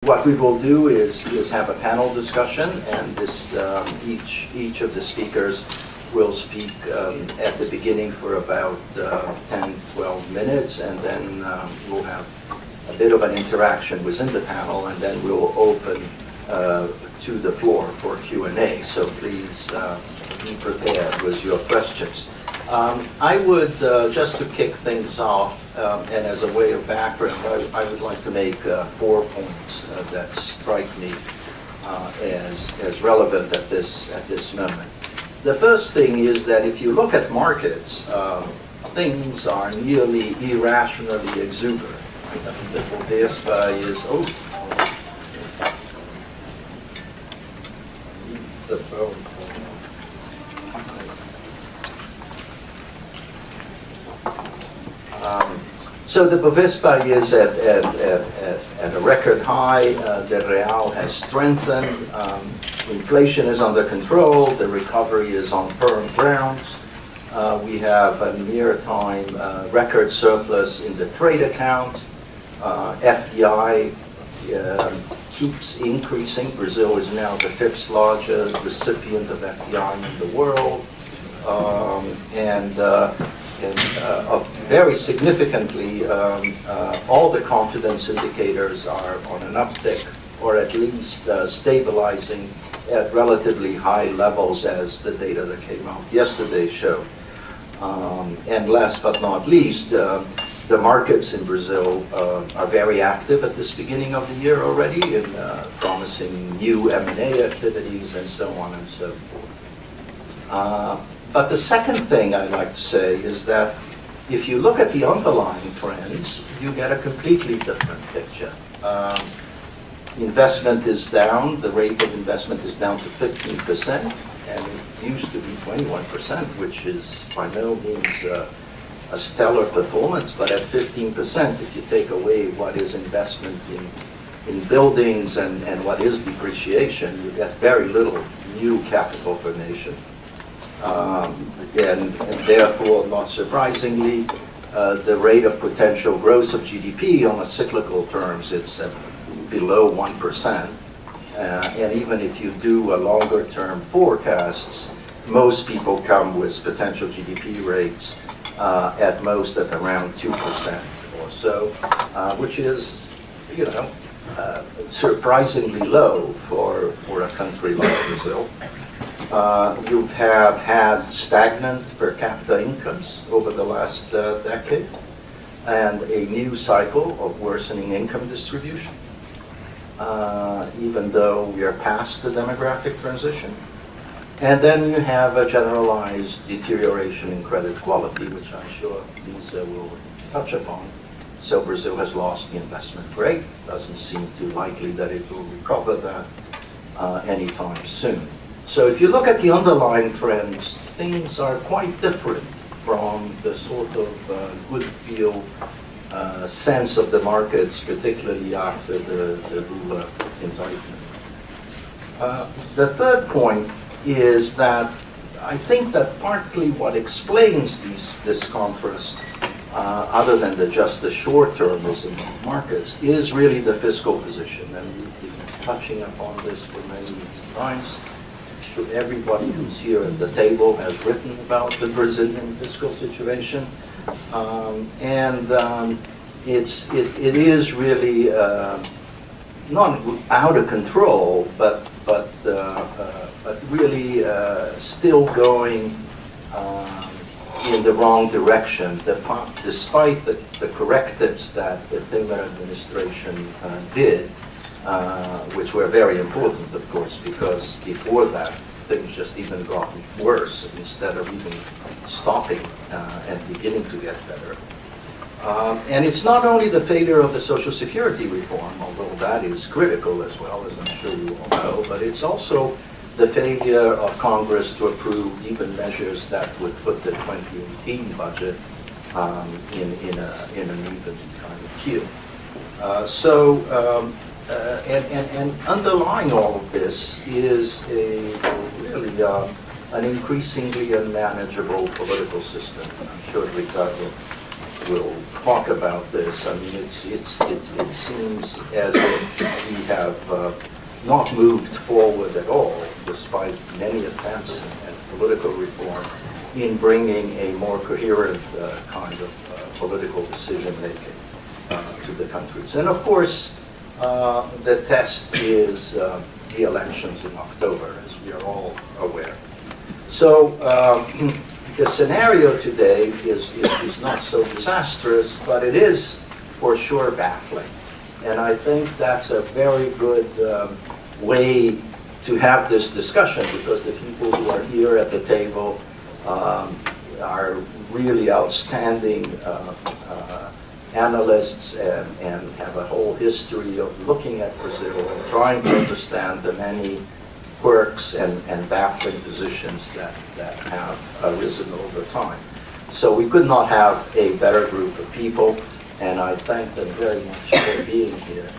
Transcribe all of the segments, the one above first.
What we will do is have a panel discussion, and each of the speakers will speak at the beginning for about 10, 12 minutes, and then we'll have a bit of an interaction within the panel, and then we'll open to the floor for Q&A. So please be prepared with your questions. I would, just to kick things off, and as a way of background, I would like to make 4 points that strike me as relevant at this moment. The first thing is that if you look at markets, things are nearly irrationally exuberant. Right? I mean, the Bovespa is, the phone. So the Bovespa is at a record high. The real has strengthened. Inflation is under control. The recovery is on firm grounds. We have a near-time record surplus in the trade account. FDI keeps increasing. Brazil is now the 5th largest recipient of FDI in the world. Very significantly, all the confidence indicators are on an uptick, or at least stabilizing at relatively high levels, as the data that came out yesterday showed. And last but not least, the markets in Brazil are very active at this beginning of the year already, in promising new M&A activities and so on and so forth. But the second thing I'd like to say is that if you look at the underlying trends, you get a completely different picture. Investment is down. The rate of investment is down to 15%, and it used to be 21%, which is by no means a stellar performance. But at 15%, if you take away what is investment in buildings and what is depreciation, you get very little new capital formation. And therefore, not surprisingly, the rate of potential growth of GDP on a cyclical terms, it's below 1%. And even if you do a longer term forecasts, most people come with potential GDP rates at most at around 2% or so, which is, surprisingly low for a country like Brazil. You have had stagnant per capita incomes over the last decade, and a new cycle of worsening income distribution, even though we are past the demographic transition. And then you have a generalized deterioration in credit quality, which I'm sure Lisa will touch upon. So Brazil has lost the investment grade. Doesn't seem too likely that it will recover that anytime soon. So if you look at the underlying trends, things are quite different from the sort of good feel sense of the markets, particularly after the Lula indictment. The third point is that I think that partly what explains this contrast, other than just the short-termism of markets, is really the fiscal position. And we've been touching upon this for many times. Everybody who's here at the table has written about the Brazilian fiscal situation, it is really not out of control, but really still going in the wrong direction, despite the correctives that the Temer administration did. Which were very important, of course, because before that, things just even got worse instead of even stopping and beginning to get better. And it's not only the failure of the Social Security reform, although that is critical as well, as I'm sure you all know, but it's also the failure of Congress to approve even measures that would put the 2018 budget in an even kind of queue. And underlying all of this is really an increasingly unmanageable political system. I'm sure Ricardo will talk about this. I mean, it seems as if we have not moved forward at all, despite many attempts at political reform, in bringing a more coherent kind of political decision-making to the countries. And of course, the test is the elections in October, as we are all aware. So the scenario today is not so disastrous, but it is for sure baffling. And I think that's a very good way to have this discussion, because the people who are here at the table are really outstanding analysts and have a whole history of looking at Brazil and trying to understand the many quirks and baffling positions that have arisen over time. So we could not have a better group of people, and I thank them very much for being here.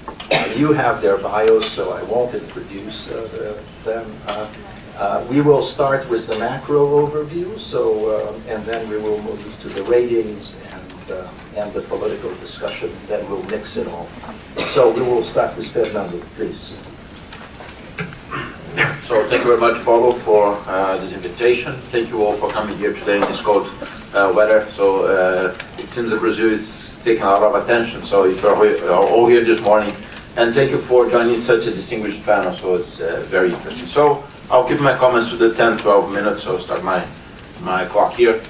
You have their bios, so I won't introduce them. We will start with the macro overview, and then we will move to the ratings and the political discussion, and then we'll mix it all. So we will start with Fernando, please. So thank you very much, Paulo, for this invitation. Thank you all for coming here today in this cold weather. So it seems that Brazil is taking a lot of attention. So if you're all here this morning, and thank you for joining such a distinguished panel. So it's very interesting. So I'll keep my comments to the 10-12 minutes. So I'll start my clock here.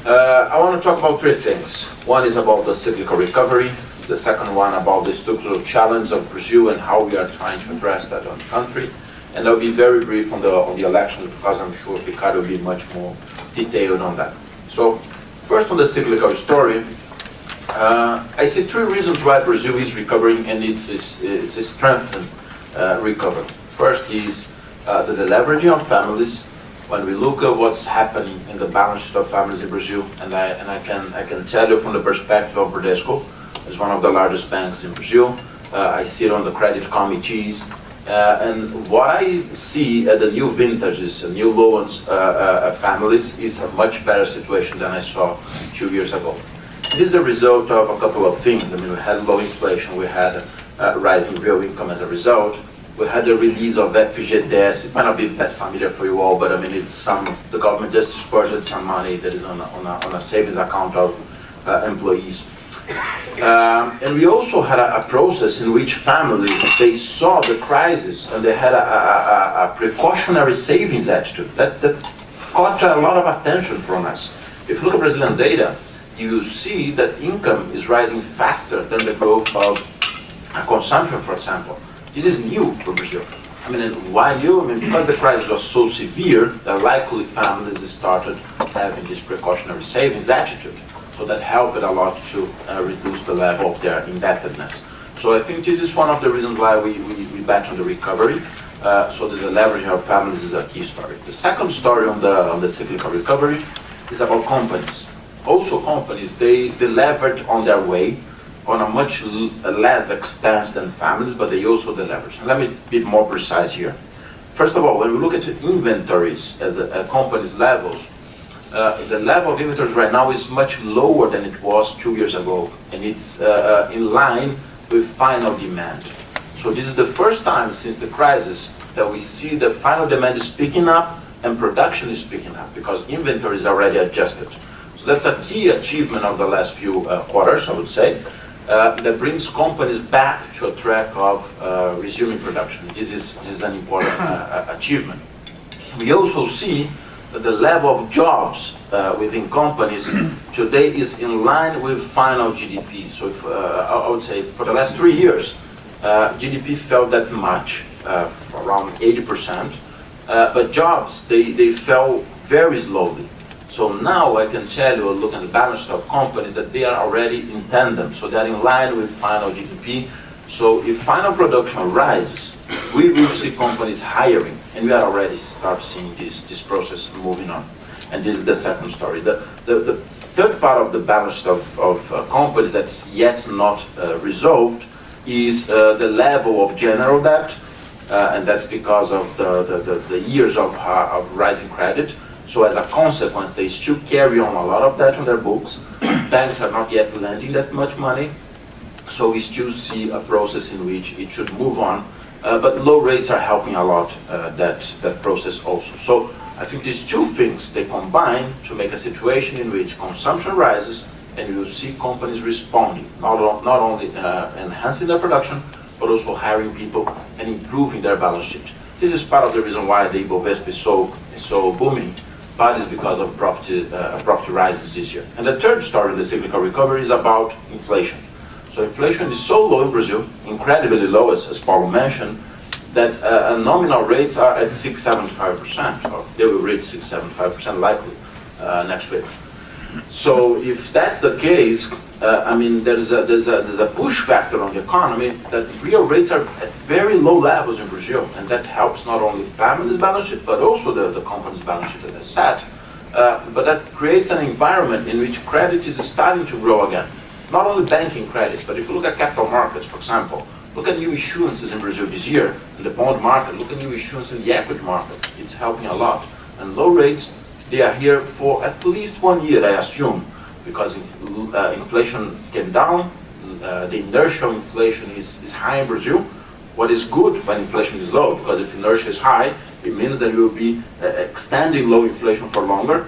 I want to talk about three things. One is about the cyclical recovery. The second one about the structural challenge of Brazil and how we are trying to address that on the country. And I'll be very brief on the election, because I'm sure Ricardo will be much more detailed on that. So first, on the cyclical story, I see three reasons why Brazil is recovering, and it's a strengthened recovery. First is the deleveraging of families. When we look at what's happening in the balance sheet of families in Brazil, and I can tell you from the perspective of Bradesco, as one of the largest banks in Brazil, I sit on the credit committees. And what I see at the new vintages and new loans families is a much better situation than I saw 2 years ago. It is a result of a couple of things. I mean, we had low inflation, we had rising real income as a result. We had the release of FGTS. It might not be that familiar for you all, but I mean, the government just dispersed some money that is on a savings account of employees. And we also had a process in which families, they saw the crisis and they had a precautionary savings attitude that caught a lot of attention from us. If you look at Brazilian data, you see that income is rising faster than the growth of consumption, for example. This is new for Brazil. I mean, why new? I mean, because the crisis was so severe, that likely families started having this precautionary savings attitude. So that helped a lot to reduce the level of their indebtedness. So I think this is one of the reasons why we bet on the recovery. So the leveraging of families is a key story. The second story on the cyclical recovery is about companies. Also companies, they leverage on their way on a much less extent than families, but they also leverage. And let me be more precise here. First of all, when we look at the inventories at companies' levels, the level of inventories right now is much lower than it was 2 years ago, and it's in line with final demand. So this is the first time since the crisis that we see the final demand is picking up and production is picking up, because inventory is already adjusted. So that's a key achievement of the last few quarters, I would say, that brings companies back to a track of resuming production. This is an important achievement. We also see that the level of jobs within companies today is in line with final GDP. So if, I would say for the last 3 years, GDP fell that much, around 80%, but jobs, they fell very slowly. So now I can tell you, look at the balance of companies, that they are already in tandem, so they're in line with final GDP. So if final production rises, we will see companies hiring, and we are already start seeing this process moving on. And this is the second story. The third part of the balance of companies that's yet not resolved is the level of general debt, and that's because of the years of rising credit. So as a consequence, they still carry on a lot of debt on their books, banks are not yet lending that much money, so we still see a process in which it should move on. But low rates are helping a lot that process also. So I think these two things, they combine to make a situation in which consumption rises and you will see companies responding, not only enhancing their production, but also hiring people and improving their balance sheet. This is part of the reason why the Ibovespa is so booming, but it's because of property rises this year. And the third story in the cyclical recovery is about inflation. So inflation is so low in Brazil, incredibly low, as Paulo mentioned, that nominal rates are at 6.75%, or they will reach 6.75% likely next week. So if that's the case, I mean, there's a push factor on the economy that real rates are at very low levels in Brazil, and that helps not only families' balance sheet, but also the company's balance sheet, as I said. But that creates an environment in which credit is starting to grow again. Not only banking credit, but if you look at capital markets, for example, look at new issuances in Brazil this year, in the bond market, look at new issuance in the equity market. It's helping a lot. And low rates, they are here for at least 1 year, I assume, because inflation came down, the inertia of inflation is high in Brazil. What is good when inflation is low, because if inertia is high, it means that you will be extending low inflation for longer,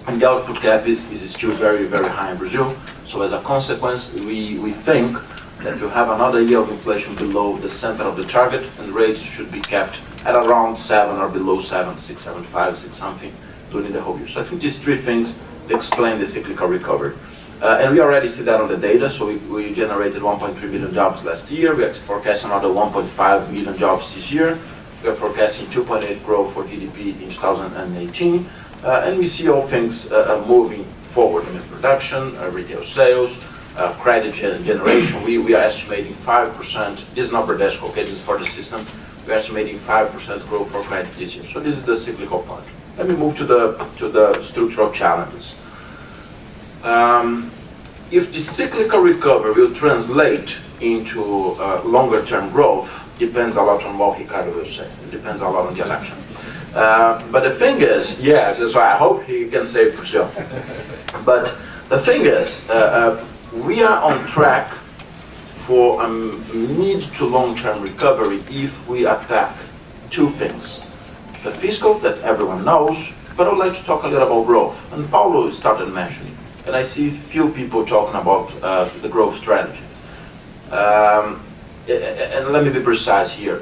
and the output gap is still very, very high in Brazil. So as a consequence, we think that you have another year of inflation below the center of the target, and rates should be kept at around 7 or below 7, 6.75, 6 something during the whole year. So I think these three things explain the cyclical recovery. And we already see that on the data. So we generated 1.3 million jobs last year. We are forecasting another 1.5 million jobs this year. We are forecasting 2.8 growth for GDP in 2018. And we see all things moving forward. I mean, production, retail sales, credit generation. We are estimating 5%. This number, that's okay, this is for the system. We're estimating 5% growth for credit this year. So this is the cyclical part. Let me move to the structural challenges. If the cyclical recovery will translate into longer-term growth, depends a lot on what Ricardo will say. It depends a lot on the election. But the thing is, yes, so I hope he can save Brazil. But the thing is, we are on track for a mid to long-term recovery if we attack two things. The fiscal, that everyone knows, but I would like to talk a little about growth. And Paulo started mentioning, and I see few people talking about the growth strategy. And let me be precise here.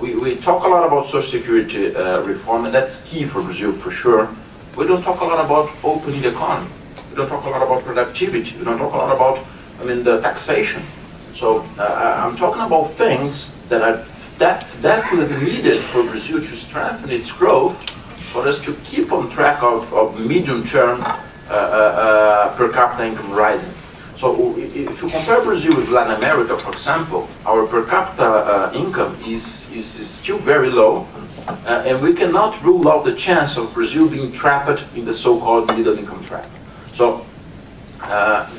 We talk a lot about social security reform, and that's key for Brazil for sure. We don't talk a lot about opening the economy. We don't talk a lot about productivity. We don't talk a lot about, the taxation. So I'm talking about things that are definitely needed for Brazil to strengthen its growth, for us to keep on track of medium-term per capita income rising. So if you compare Brazil with Latin America, for example, our per capita income is still very low, and we cannot rule out the chance of Brazil being trapped in the so-called middle income trap. So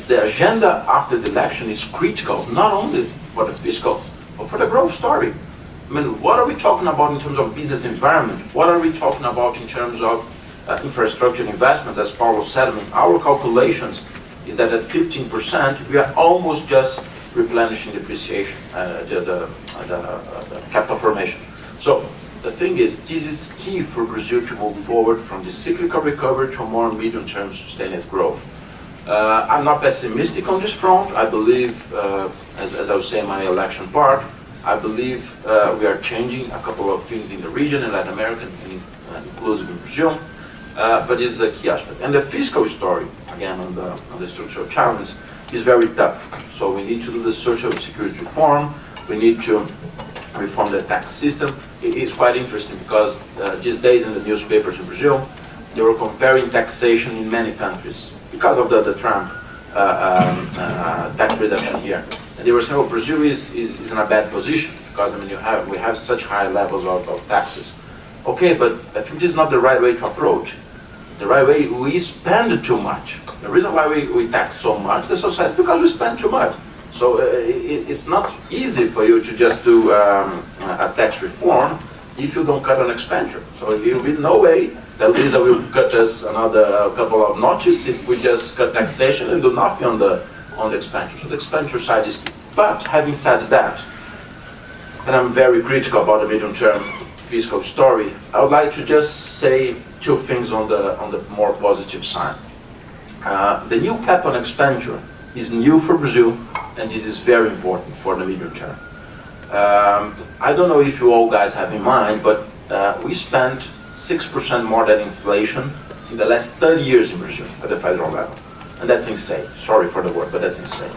the agenda after the election is critical, not only for the fiscal, but for the growth story. I mean, what are we talking about in terms of business environment? What are we talking about in terms of infrastructure investments? As Paulo said, our calculations is that at 15%, we are almost just replenishing depreciation, the capital formation. So the thing is, this is key for Brazil to move forward from the cyclical recovery to a more medium-term sustained growth. I'm not pessimistic on this front. I believe, as I was saying in my election part, I believe we are changing a couple of things in the region, in Latin America, inclusive in Brazil. But this is a key aspect. And the fiscal story, again, on the structural challenge, is very tough. So we need to do the social security reform. We need to reform the tax system. It's quite interesting because these days in the newspapers in Brazil, they were comparing taxation in many countries because of the Trump tax reduction here. And they were saying, oh, Brazil is in a bad position because we have such high levels of taxes. Okay, but I think this is not the right way to approach. The right way, we spend too much. The reason why we tax so much, the society, is because we spend too much. So it's not easy for you to just do a tax reform if you don't cut on expenditure. So there will be no way At least it will cut us another couple of notches if we just cut taxation and do nothing on the expenditure. So the expenditure side is key. But having said that, and I'm very critical about the medium-term fiscal story, I would like to just say two things on the more positive side. The new cap on expenditure is new for Brazil, and this is very important for the medium term. I don't know if you all guys have in mind, but we spent 6% more than inflation in the last 30 years in Brazil at the federal level. And that's insane. Sorry for the word, but that's insane.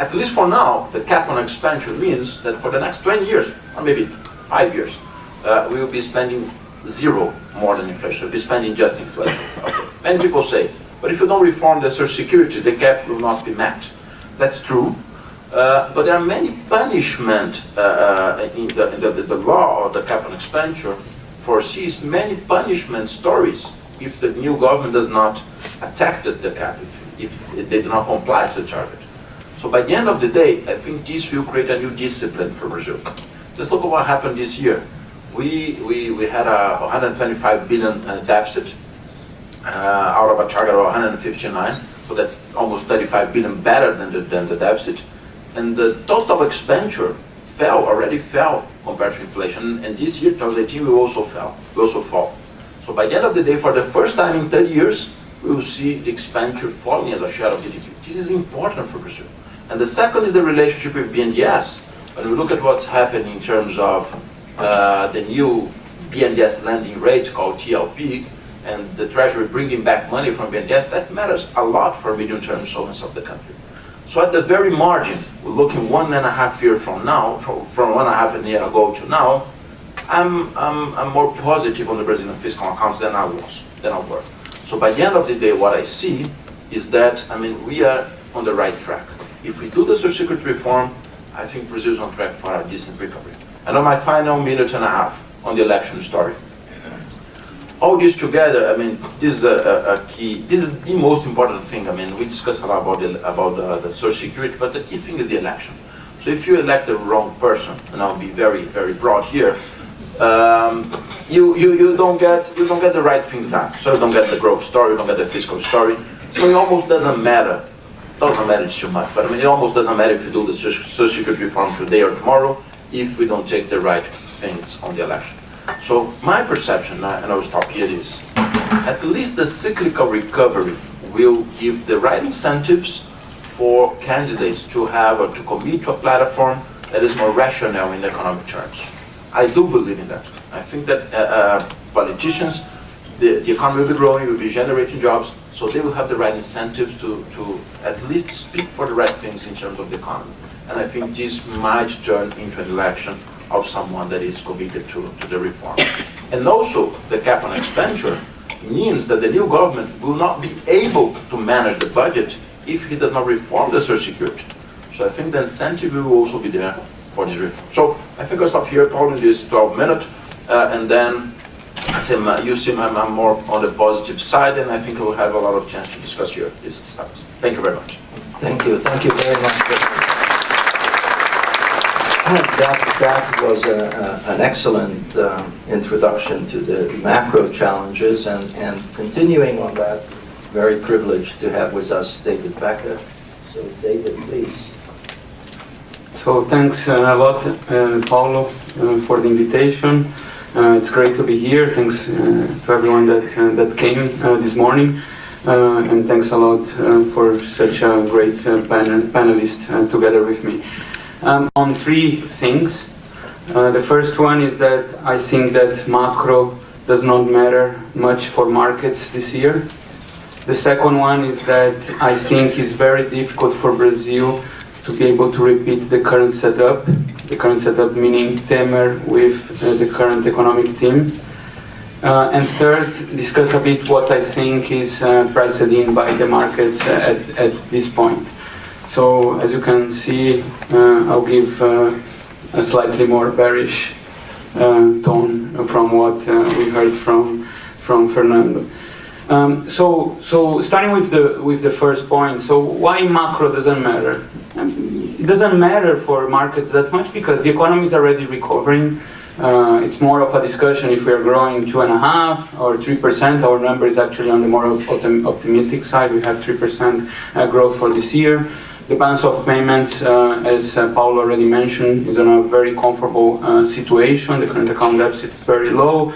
At least for now, the cap on expenditure means that for the next 20 years, or maybe 5 years, we will be spending zero more than inflation. We'll be spending just inflation. Okay. Many people say, but if you don't reform the Social Security, the cap will not be met. That's true. But there are many punishment in the law of the cap on expenditure foresees many punishment stories if the new government does not attack the cap, if they do not comply to the target. So by the end of the day, I think this will create a new discipline for Brazil. Just look at what happened this year. We had a 125 billion deficit out of a target of 159, so that's almost 35 billion better than the deficit. And the total expenditure already fell compared to inflation. And this year, 2018, we also fall. So by the end of the day, for the first time in 30 years, we will see the expenditure falling as a share of GDP. This is important for Brazil. And the second is the relationship with BNDES. When we look at what's happening in terms of the new BNDES lending rate called TLP, and the Treasury bringing back money from BNDES, that matters a lot for medium-term solvency of the country. So at the very margin, we're looking 1.5 years from now, from 1.5 years ago to now, I'm more positive on the Brazilian fiscal accounts than I were. So by the end of the day, what I see is that, we are on the right track. If we do the Social Security reform, I think Brazil is on track for a decent recovery. And on my final minute and a half on the election story. All this together, this is a key, this is the most important thing. We discussed a lot about the Social Security, but the key thing is the election. So if you elect the wrong person, and I'll be very, very broad here, you don't get the right things done. So you don't get the growth story, you don't get the fiscal story. So it almost doesn't matter. Doesn't matter too much, but it almost doesn't matter if you do the Social Security reform today or tomorrow, if we don't take the right things on the election. So my perception, and I'll stop here, is at least the cyclical recovery will give the right incentives for candidates to have or to commit to a platform that is more rational in economic terms. I do believe in that. I think that politicians, the economy will be growing, will be generating jobs, so they will have the right incentives to at least speak for the right things in terms of the economy. And I think this might turn into an election of someone that is committed to the reform. And also, the cap on expenditure means that the new government will not be able to manage the budget if he does not reform the Social Security. So I think the incentive will also be there for this reform. So I think I'll stop here, Paul, in this 12 minutes, and then you see I'm more on the positive side, and I think we'll have a lot of chance to discuss here these topics. Thank you very much. Thank you very much. That was an excellent introduction to the macro challenges, and continuing on that, very privileged to have with us David Becker. So David, please. So thanks a lot, Paulo, for the invitation. It's great to be here. Thanks to everyone that came this morning, and thanks a lot for such a great panelist together with me. On three things. The first one is that I think that macro does not matter much for markets this year. The second one is that I think it's very difficult for Brazil to be able to repeat the current setup meaning Temer with the current economic team. And third, discuss a bit what I think is priced in by the markets at this point. So as you can see, I'll give a slightly more bearish tone from what we heard from Fernando. So starting with the first point, so why macro doesn't matter? It doesn't matter for markets that much because the economy is already recovering. It's more of a discussion if we are growing 2.5% or 3%. Our number is actually on the more optimistic side. We have 3% growth for this year. The balance of payments, as Paul already mentioned, is in a very comfortable situation. The current account deficit is very low.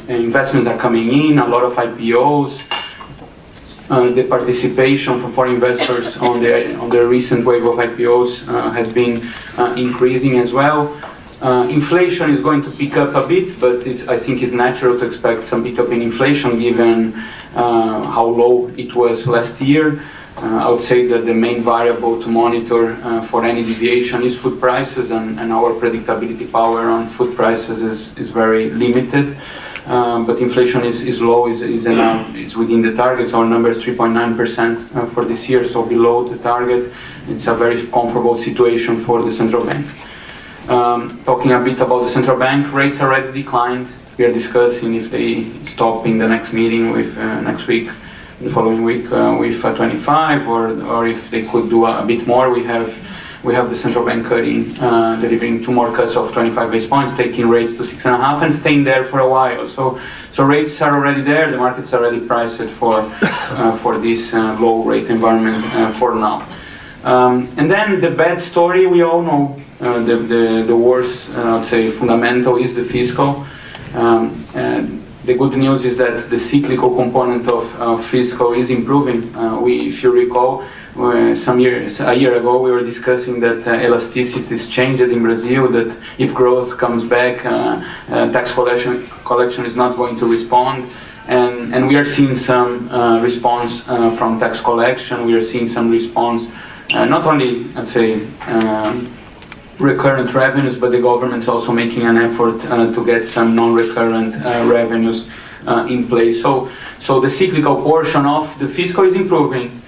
Investments are coming in, a lot of IPOs. The participation from foreign investors on the recent wave of IPOs has been increasing as well. Inflation is going to pick up a bit, but I think it's natural to expect some pickup in inflation given how low it was last year. I would say that the main variable to monitor for any deviation is food prices, and our predictability power on food prices is very limited. But inflation is low, is within the targets. Our number is 3.9% for this year, so below the target. It's a very comfortable situation for the central bank. Talking a bit about the central bank, rates already declined. We are discussing if they stop in the next meeting with next week, the following week with 25, or if they could do a bit more. We have the central bank cutting, delivering 2 more cuts of 25 basis points, taking rates to 6.5 and staying there for a while. So rates are already there. The market's already priced for this low rate environment for now. And then the bad story, we all know. The worst, I'd say, fundamental is the fiscal. And the good news is that the cyclical component of fiscal is improving. If you recall, a year ago, we were discussing that elasticity is changed in Brazil, that if growth comes back, tax collection is not going to respond. And we are seeing some response from tax collection. We are seeing some response, not only, I'd say, recurrent revenues, but the government's also making an effort to get some non-recurrent revenues in place. So the cyclical portion of the fiscal is improving.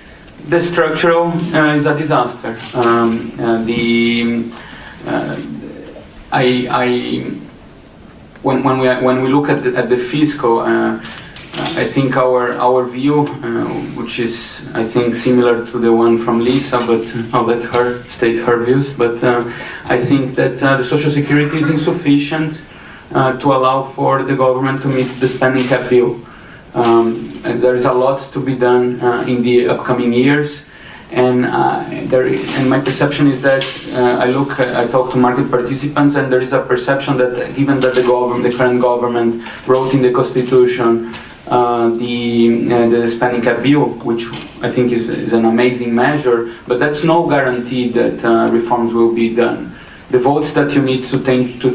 The structural is a disaster. When we look at the fiscal, I think our view, which is I think similar to the one from Lisa, but I'll let her state her views. But I think that the Social Security is insufficient to allow for the government to meet the spending cap bill. And there is a lot to be done in the upcoming years. And my perception is that I talk to market participants, and there is a perception that given that the current government wrote in the Constitution the spending cap bill, which I think is an amazing measure, but that's no guarantee that reforms will be done. The votes that you need to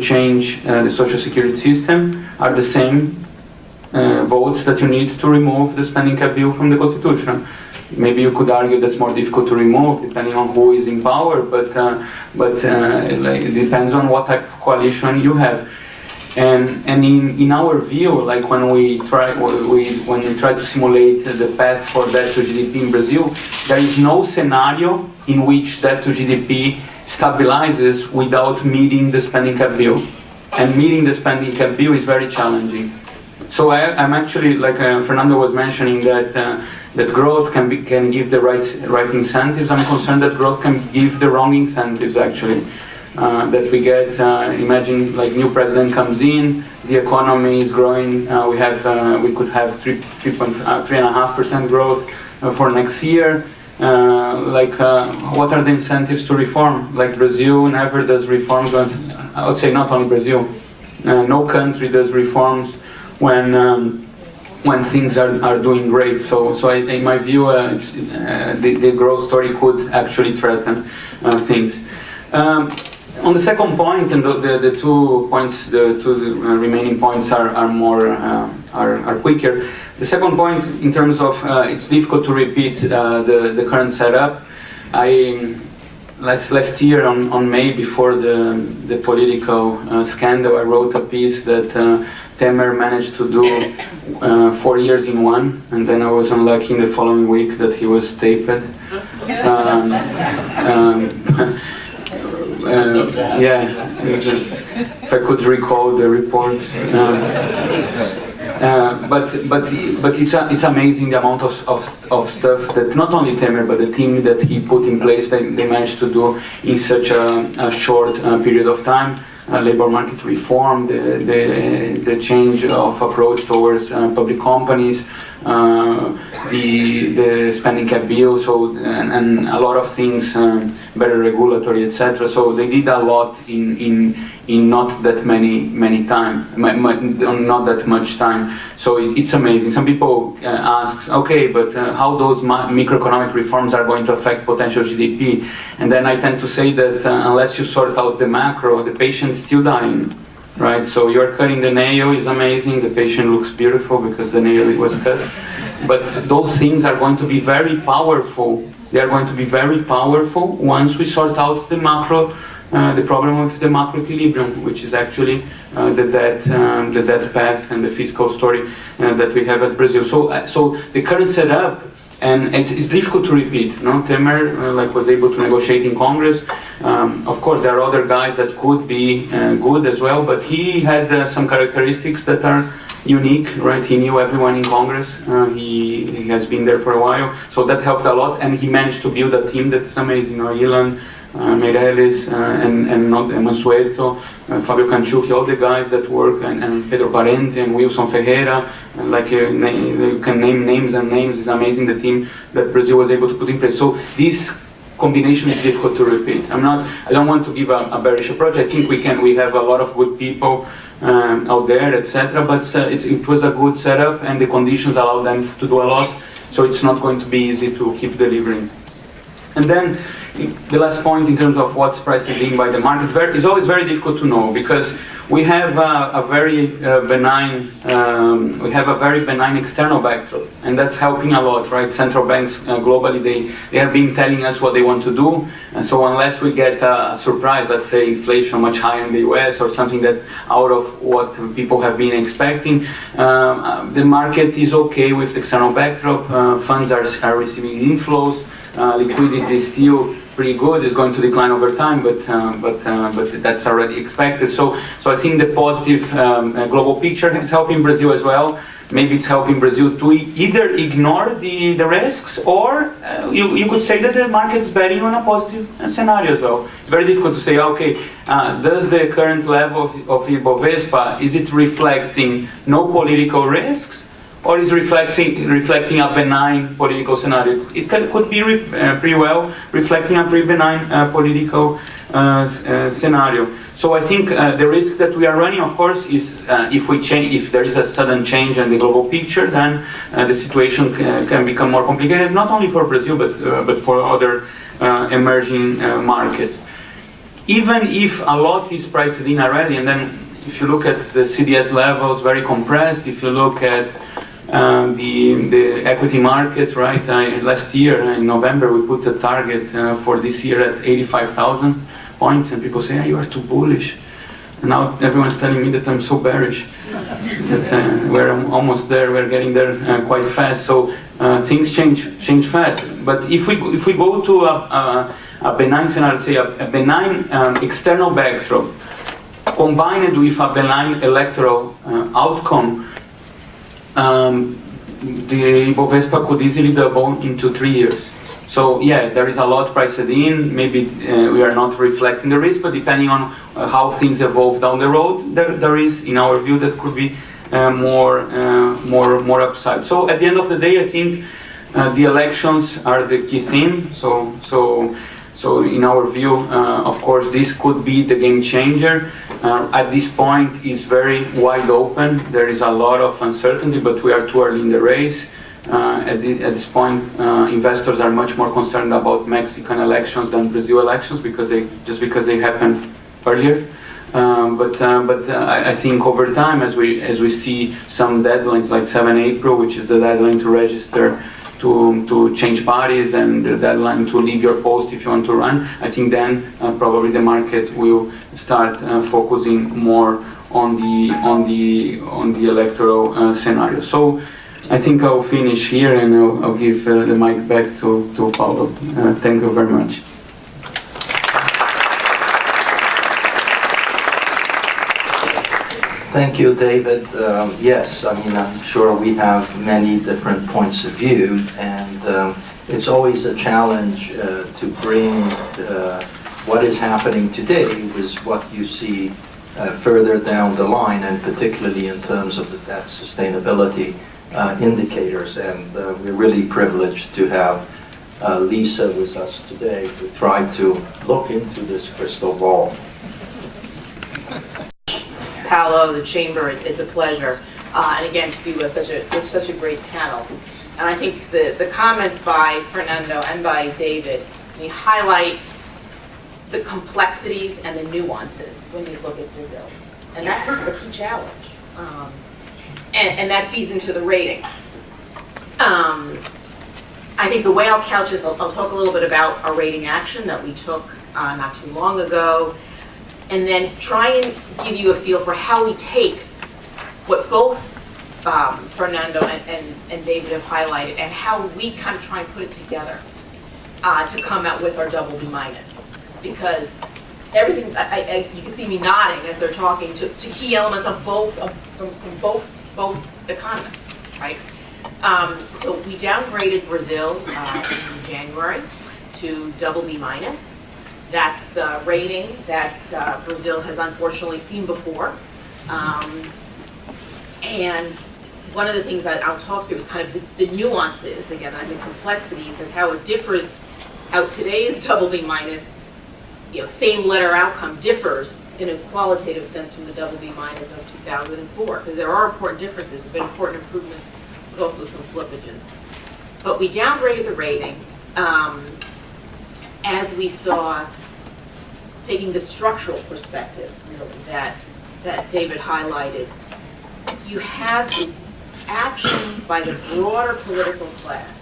change the Social Security system are the same votes that you need to remove the spending cap bill from the Constitution. Maybe you could argue that's more difficult to remove depending on who is in power, but it depends on what type of coalition you have. And in our view, like when we try to simulate the path for debt to GDP in Brazil, there is no scenario in which debt to GDP stabilizes without meeting the spending cap bill. And meeting the spending cap bill is very challenging. So I'm actually, like Fernando was mentioning, that growth can give the right incentives. I'm concerned that growth can give the wrong incentives, actually. That we get, imagine like new president comes in, the economy is growing, we could have 3.5% growth for next year. What are the incentives to reform? Like Brazil never does reforms. I would say not only Brazil, no country does reforms when things are doing great. So in my view, the growth story could actually threaten things. On the second point, and the 2 points, the two remaining points are quicker. The second point, in terms of it's difficult to repeat the current setup. Last year on May, before the political scandal, I wrote a piece that Temer managed to do 4 years in one, and then I was unlucky in the following week that he was taped. If I could recall the report. But it's amazing the amount of stuff that not only Temer but the team that he put in place they managed to do in such a short period of time. labor market reform, the change of approach towards public companies, the spending cap bill, so and a lot of things, better regulatory, etc. So they did a lot in not that many time, not that much time. So it's amazing. Some people ask, okay, but how those microeconomic reforms are going to affect potential GDP? And then I tend to say that unless you sort out the macro, the patient's still dying. Right, so you're cutting the nail is amazing. The patient looks beautiful because the nail was cut. But those things are going to be very powerful. They are going to be very powerful once we sort out the macro, the problem of the macro equilibrium, which is actually the debt path and the fiscal story that we have at Brazil. So the current setup. And it's difficult to repeat. No, Temer was able to negotiate in Congress. Of course, there are other guys that could be good as well, but he had some characteristics that are unique, right? He knew everyone in Congress. He has been there for a while, so that helped a lot. And he managed to build a team that's amazing. Ilan, Meirelles, and Mansueto, Fabio Canchucchi, all the guys that work, and Pedro Parente and Wilson Ferreira, you can name names and names. It's amazing the team that Brazil was able to put in place. So this combination is difficult to repeat. I don't want to give a bearish approach. I think we have a lot of good people out there, etc. But it was a good setup, and the conditions allow them to do a lot. So it's not going to be easy to keep delivering. And then the last point in terms of what's priced in by the market is always very difficult to know, because we have a very benign external backdrop, and that's helping a lot, right? Central banks globally, they have been telling us what they want to do, and so unless we get a surprise, let's say inflation much higher in the US or something that's out of what people have been expecting, the market is okay with the external backdrop. Funds are receiving inflows. Liquidity is still pretty good. It's going to decline over time, but that's already expected. So I think the positive global picture is helping Brazil as well. Maybe it's helping Brazil to either ignore the risks, or you could say that the market is betting on a positive scenario as well. It's very difficult to say, okay, does the current level of Ibovespa, is it reflecting no political risks, or is reflecting a benign political scenario? It could be pretty well reflecting a pretty benign political scenario. So I think the risk that we are running, of course, is if there is a sudden change in the global picture, then the situation can become more complicated, not only for Brazil, but for other emerging markets. Even if a lot is priced in already, and then if you look at the CDS levels, very compressed, if you look at the equity market, right? Last year in November we put a target for this year at 85,000 points, and people say, "Hey, you are too bullish." And now everyone's telling me that I'm so bearish. That we're almost there. We're getting there quite fast. So things change fast. But if we go to a benign scenario, say a benign external backdrop, combined with a benign electoral outcome, the Ibovespa could easily double into 3 years. So yeah, there is a lot priced in. Maybe we are not reflecting the risk, but depending on how things evolve down the road, there is, in our view, that could be more upside. So at the end of the day, I think the elections are the key theme. So in our view, of course, this could be the game changer. At this point, it's very wide open. There is a lot of uncertainty, but we are too early in the race. At this point, investors are much more concerned about Mexican elections than Brazil elections because they happen earlier. But I think over time, as we see some deadlines like 7 April, which is the deadline to register to change parties, and the deadline to leave your post if you want to run, I think then probably the market will start focusing more on the electoral scenario. So I think I'll finish here, and I'll give the mic back to Paulo. Thank you very much. Thank you, David. Yes, I mean, I'm sure we have many different points of view, and it's always a challenge to bring what is happening today with what you see further down the line, and particularly in terms of the debt sustainability indicators. And we're really privileged to have Lisa with us today to try to look into this crystal ball. Paolo, the Chamber, it's a pleasure. And again, to be with such a great panel. And I think the comments by Fernando and by David, we highlight the complexities and the nuances when you look at Brazil. And that's the key challenge. And that feeds into the rating. I think the way I'll couch this, I'll talk a little bit about our rating action that we took not too long ago, and then try and give you a feel for how we take what both Fernando and David have highlighted and how we kind of try and put it together to come out with our double B minus. Because everything, you can see me nodding as they're talking to key elements of from both economists, right? So we downgraded Brazil in January to double B minus. That's a rating that Brazil has unfortunately seen before. And one of the things that I'll talk through is kind of the nuances, again, and the complexities of how it differs, how today's double B minus, same letter outcome differs in a qualitative sense from the double B minus of 2004, because there are important differences, but important improvements, but also some slippages. But we downgraded the rating as we saw, taking the structural perspective, really, that David highlighted. You have the action by the broader political class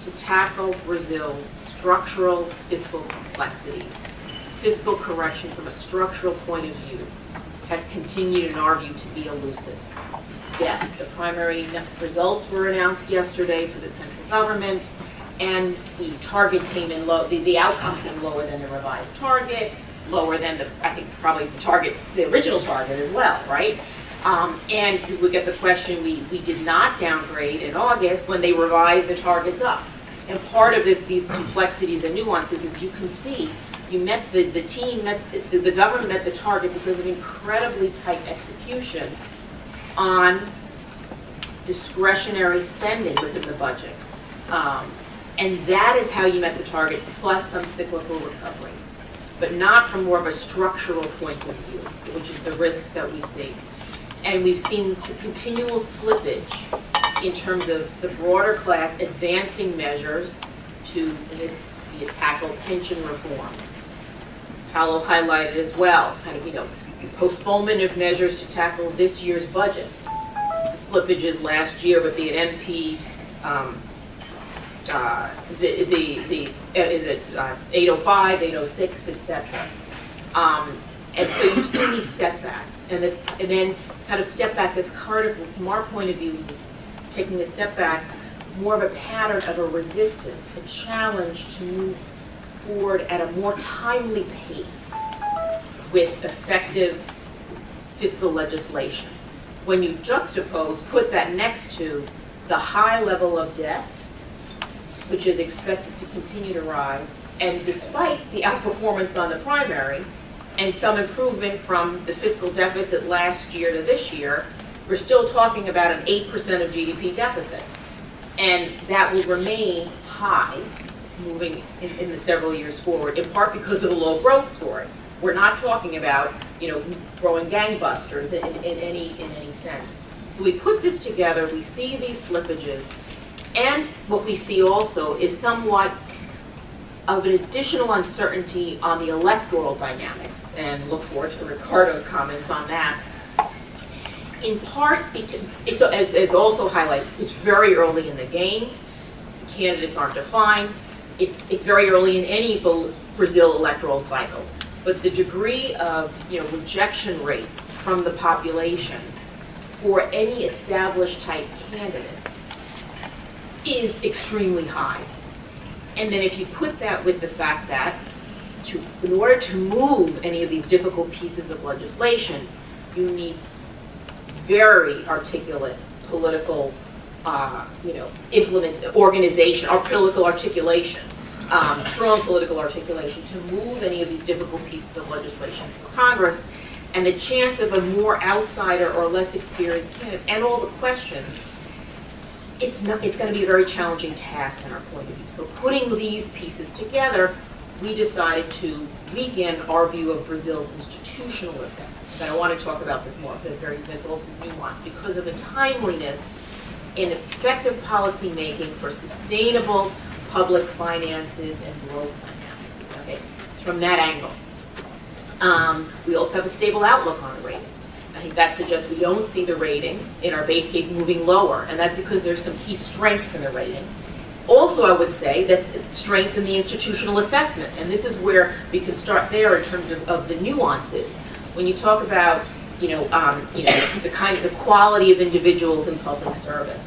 to tackle Brazil's structural fiscal complexities. Fiscal correction from a structural point of view has continued, in our view, to be elusive. Yes, the primary results were announced yesterday for the central government, and the target came in low, the outcome came lower than the revised target, lower than I think probably the original target as well, right? And we get the question, we did not downgrade in August when they revised the targets up. And part of these complexities and nuances, as you can see, the government met the target because of incredibly tight execution on discretionary spending within the budget. And that is how you met the target, plus some cyclical recovery, but not from more of a structural point of view, which is the risks that we see. And we've seen continual slippage in terms of the broader class advancing measures to tackle pension reform. Paolo highlighted as well, kind of, postponement of measures to tackle this year's budget. The slippages last year with the NP, is it 805, 806, etc. And so you've seen these setbacks, and then kind of step back that's critical from our point of view, taking a step back, more of a pattern of a resistance, a challenge to move forward at a more timely pace with effective fiscal legislation. When you juxtapose, put that next to the high level of debt, which is expected to continue to rise, and despite the outperformance on the primary, and some improvement from the fiscal deficit last year to this year, we're still talking about an 8% of GDP deficit. And that will remain high moving in the several years forward, in part because of the low growth story. We're not talking about, growing gangbusters in any sense. So we put this together, we see these slippages, and what we see also is somewhat of an additional uncertainty on the electoral dynamics, and look forward to Ricardo's comments on that. In part, it's as also highlighted, it's very early in the game. The candidates aren't defined. It's very early in any Brazil electoral cycle. But the degree of rejection rates from the population for any established type candidate is extremely high. And then if you put that with the fact that in order to move any of these difficult pieces of legislation, you need very articulate political, organization or political articulation, strong political articulation to move any of these difficult pieces of legislation through Congress. and the chance of a more outsider or less experienced candidate, and all the questions, it's going to be a very challenging task in our point of view. So putting these pieces together, we decided to weaken our view of Brazil's institutional assessment. And I want to talk about this more because it's also nuanced because of the timeliness in effective policy making for sustainable public finances and growth dynamics. Okay, it's from that angle. We also have a stable outlook on the rating. I think that suggests we don't see the rating in our base case moving lower, and that's because there's some key strengths in the rating. Also, I would say that strengths in the institutional assessment, and this is where we can start there in terms of the nuances. When you talk about, the quality of individuals in public service,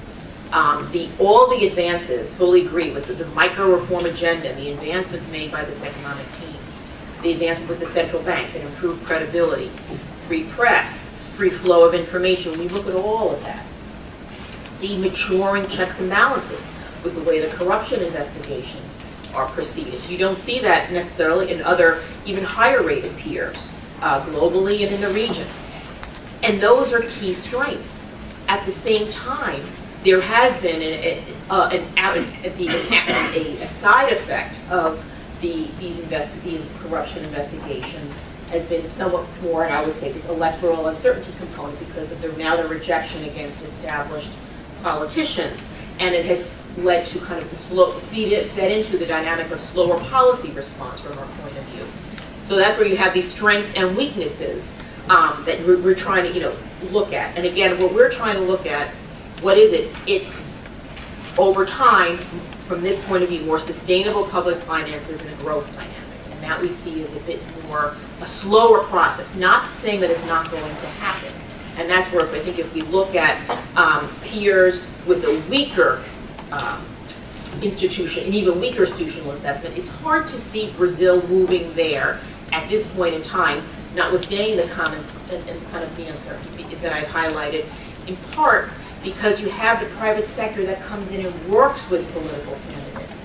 all the advances, fully agree with the micro reform agenda and the advancements made by this economic team, the advancement with the central bank that improved credibility, free press, free flow of information. We look at all of that. The maturing checks and balances with the way the corruption investigations are proceeded. You don't see that necessarily in other, even higher rated peers, globally and in the region. And those are key strengths. At the same time, there has been a side effect of these corruption investigations has been somewhat more, and I would say, this electoral uncertainty component because of the rejection against established politicians, and it has led to kind of fed into the dynamic of slower policy response from our point of view. So that's where you have these strengths and weaknesses that we're trying to look at. And again, what we're trying to look at, what is it? It's over time, from this point of view, more sustainable public finances and a growth dynamic. And that we see as a bit more a slower process. Not saying that it's not going to happen. And that's where I think if we look at peers with a weaker institution, an even weaker institutional assessment, it's hard to see Brazil moving there at this point in time, notwithstanding the comments and kind of the uncertainty that I've highlighted, in part because you have the private sector that comes in and works with political candidates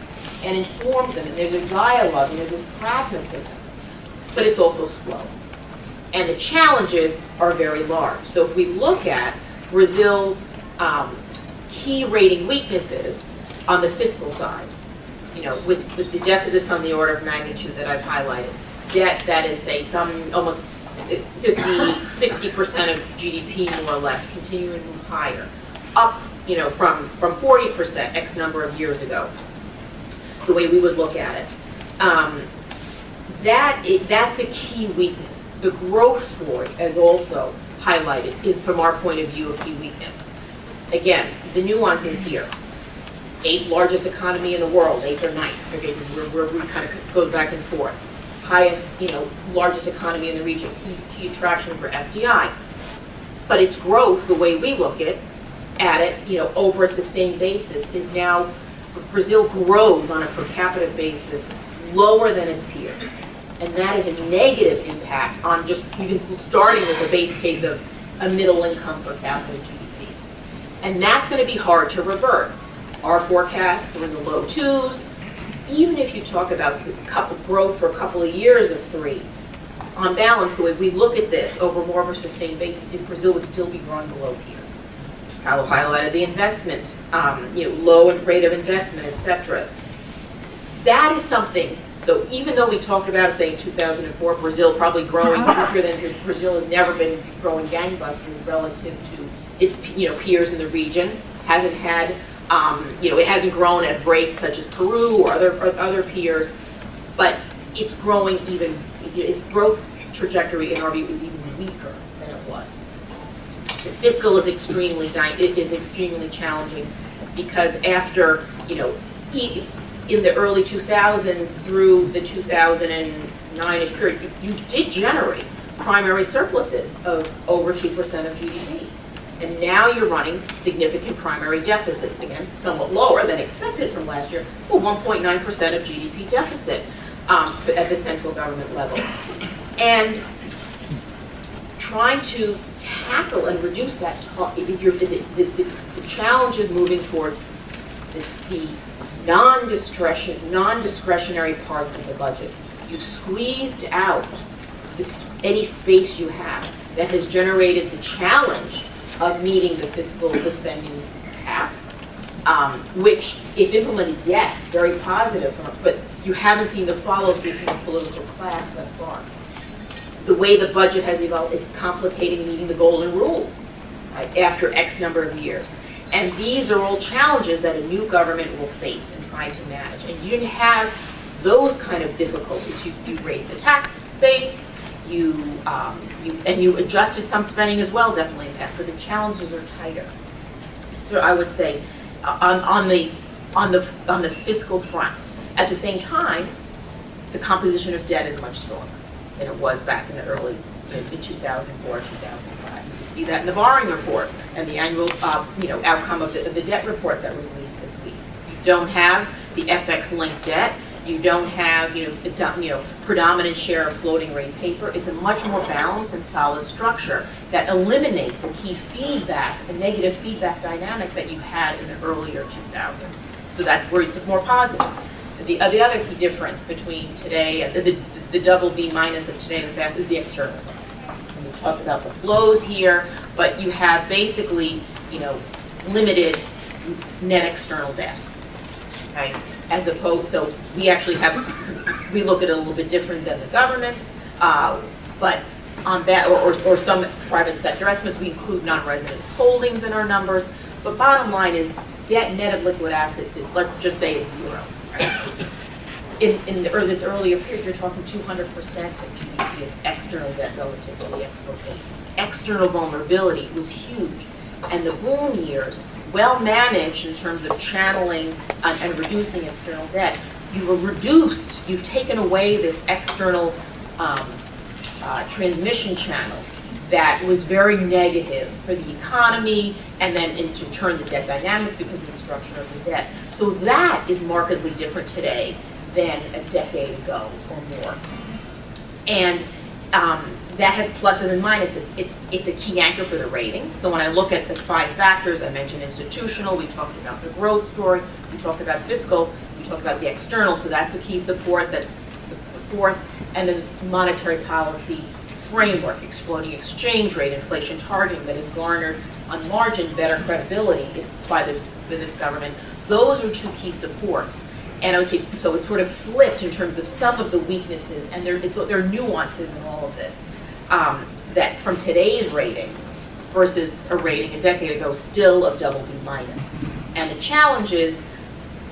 and informs them, and there's a dialogue, and there's this pragmatism, but it's also slow. And the challenges are very large. So if we look at Brazil's key rating weaknesses on the fiscal side, with the deficits on the order of magnitude that I've highlighted, debt that is, say, some almost 50, 60% of GDP more or less, continuing to move higher, up, from 40% X number of years ago, the way we would look at it. That's a key weakness. The growth story, as also highlighted, is from our point of view a key weakness. Again, the nuances here. 8th largest economy in the world, 8th or 9th. Okay, we kind of go back and forth. Highest, largest economy in the region, key attraction for FDI. But its growth, the way we look at it, over a sustained basis, is now, Brazil grows on a per capita basis lower than its peers. And that is a negative impact on just even starting with a base case of a middle income per capita GDP. And that's going to be hard to revert. Our forecasts are in the low 2s. Even if you talk about growth for a couple of years of 3, on balance, the way we look at this over more of a sustained basis, Brazil would still be growing below peers. Paulo highlighted the investment, low rate of investment, etc. That is something. So even though we talked about, say, in 2004, Brazil probably growing quicker than Brazil has never been growing gangbusters relative to its peers in the region, hasn't had. It hasn't grown at rates such as Peru or other peers, but it's growing its growth trajectory in our view is even weaker than it was. The fiscal is extremely challenging because after, in the early 2000s through the 2009-ish period, you did generate primary surpluses of over 2% of GDP. And now you're running significant primary deficits, again, somewhat lower than expected from last year, for 1.9% of GDP deficit at the central government level. And trying to tackle and reduce that, the challenge is moving toward the non-discretionary parts of the budget. You squeezed out any space you have that has generated the challenge of meeting the fiscal spending cap, which, if implemented, yes, very positive, but you haven't seen the follow-through from the political class thus far. The way the budget has evolved, it's complicating meeting the golden rule, right, after X number of years. And these are all challenges that a new government will face in trying to manage. And you have those kind of difficulties. You raise the tax base, you adjusted some spending as well, definitely in the past, but the challenges are tighter. So I would say on the fiscal front. At the same time, the composition of debt is much stronger than it was back in the early, in 2004, 2005. You can see that in the borrowing report and the annual, outcome of the debt report that was released this week. You don't have the FX-linked debt. You don't have, predominant share of floating rate paper. It's a much more balanced and solid structure that eliminates a key feedback, a negative feedback dynamic that you had in the earlier 2000s. So that's where it's more positive. The other key difference between today and the double B minus of today and the past is the external side. And we talked about the flows here, but you have basically, limited net external debt. Okay? As opposed, so we actually we look at it a little bit different than the government, but on that, or some private sector estimates, we include non-residents holdings in our numbers, but bottom line is debt net of liquid assets is, let's just say it's zero. Right? In this earlier period, you're talking 200% of GDP of external debt relative to the export basis. External vulnerability was huge, and the boom years, well managed in terms of channeling and reducing external debt, you've taken away this external transmission channel that was very negative for the economy and then into turn the debt dynamics because of the structure of the debt. So that is markedly different today than a decade ago or more. And that has pluses and minuses. It's a key anchor for the rating. So when I look at the 5 factors, I mentioned institutional, we talked about the growth story, we talked about fiscal, we talked about the external, so that's a key support, that's the 4th, and then monetary policy framework, exploding exchange rate, inflation targeting that has garnered on margin better credibility by this government. Those are 2 key supports. And I would say, so it's sort of flipped in terms of some of the weaknesses, and there are nuances in all of this. That from today's rating versus a rating a decade ago, still of double B minus. And the challenges,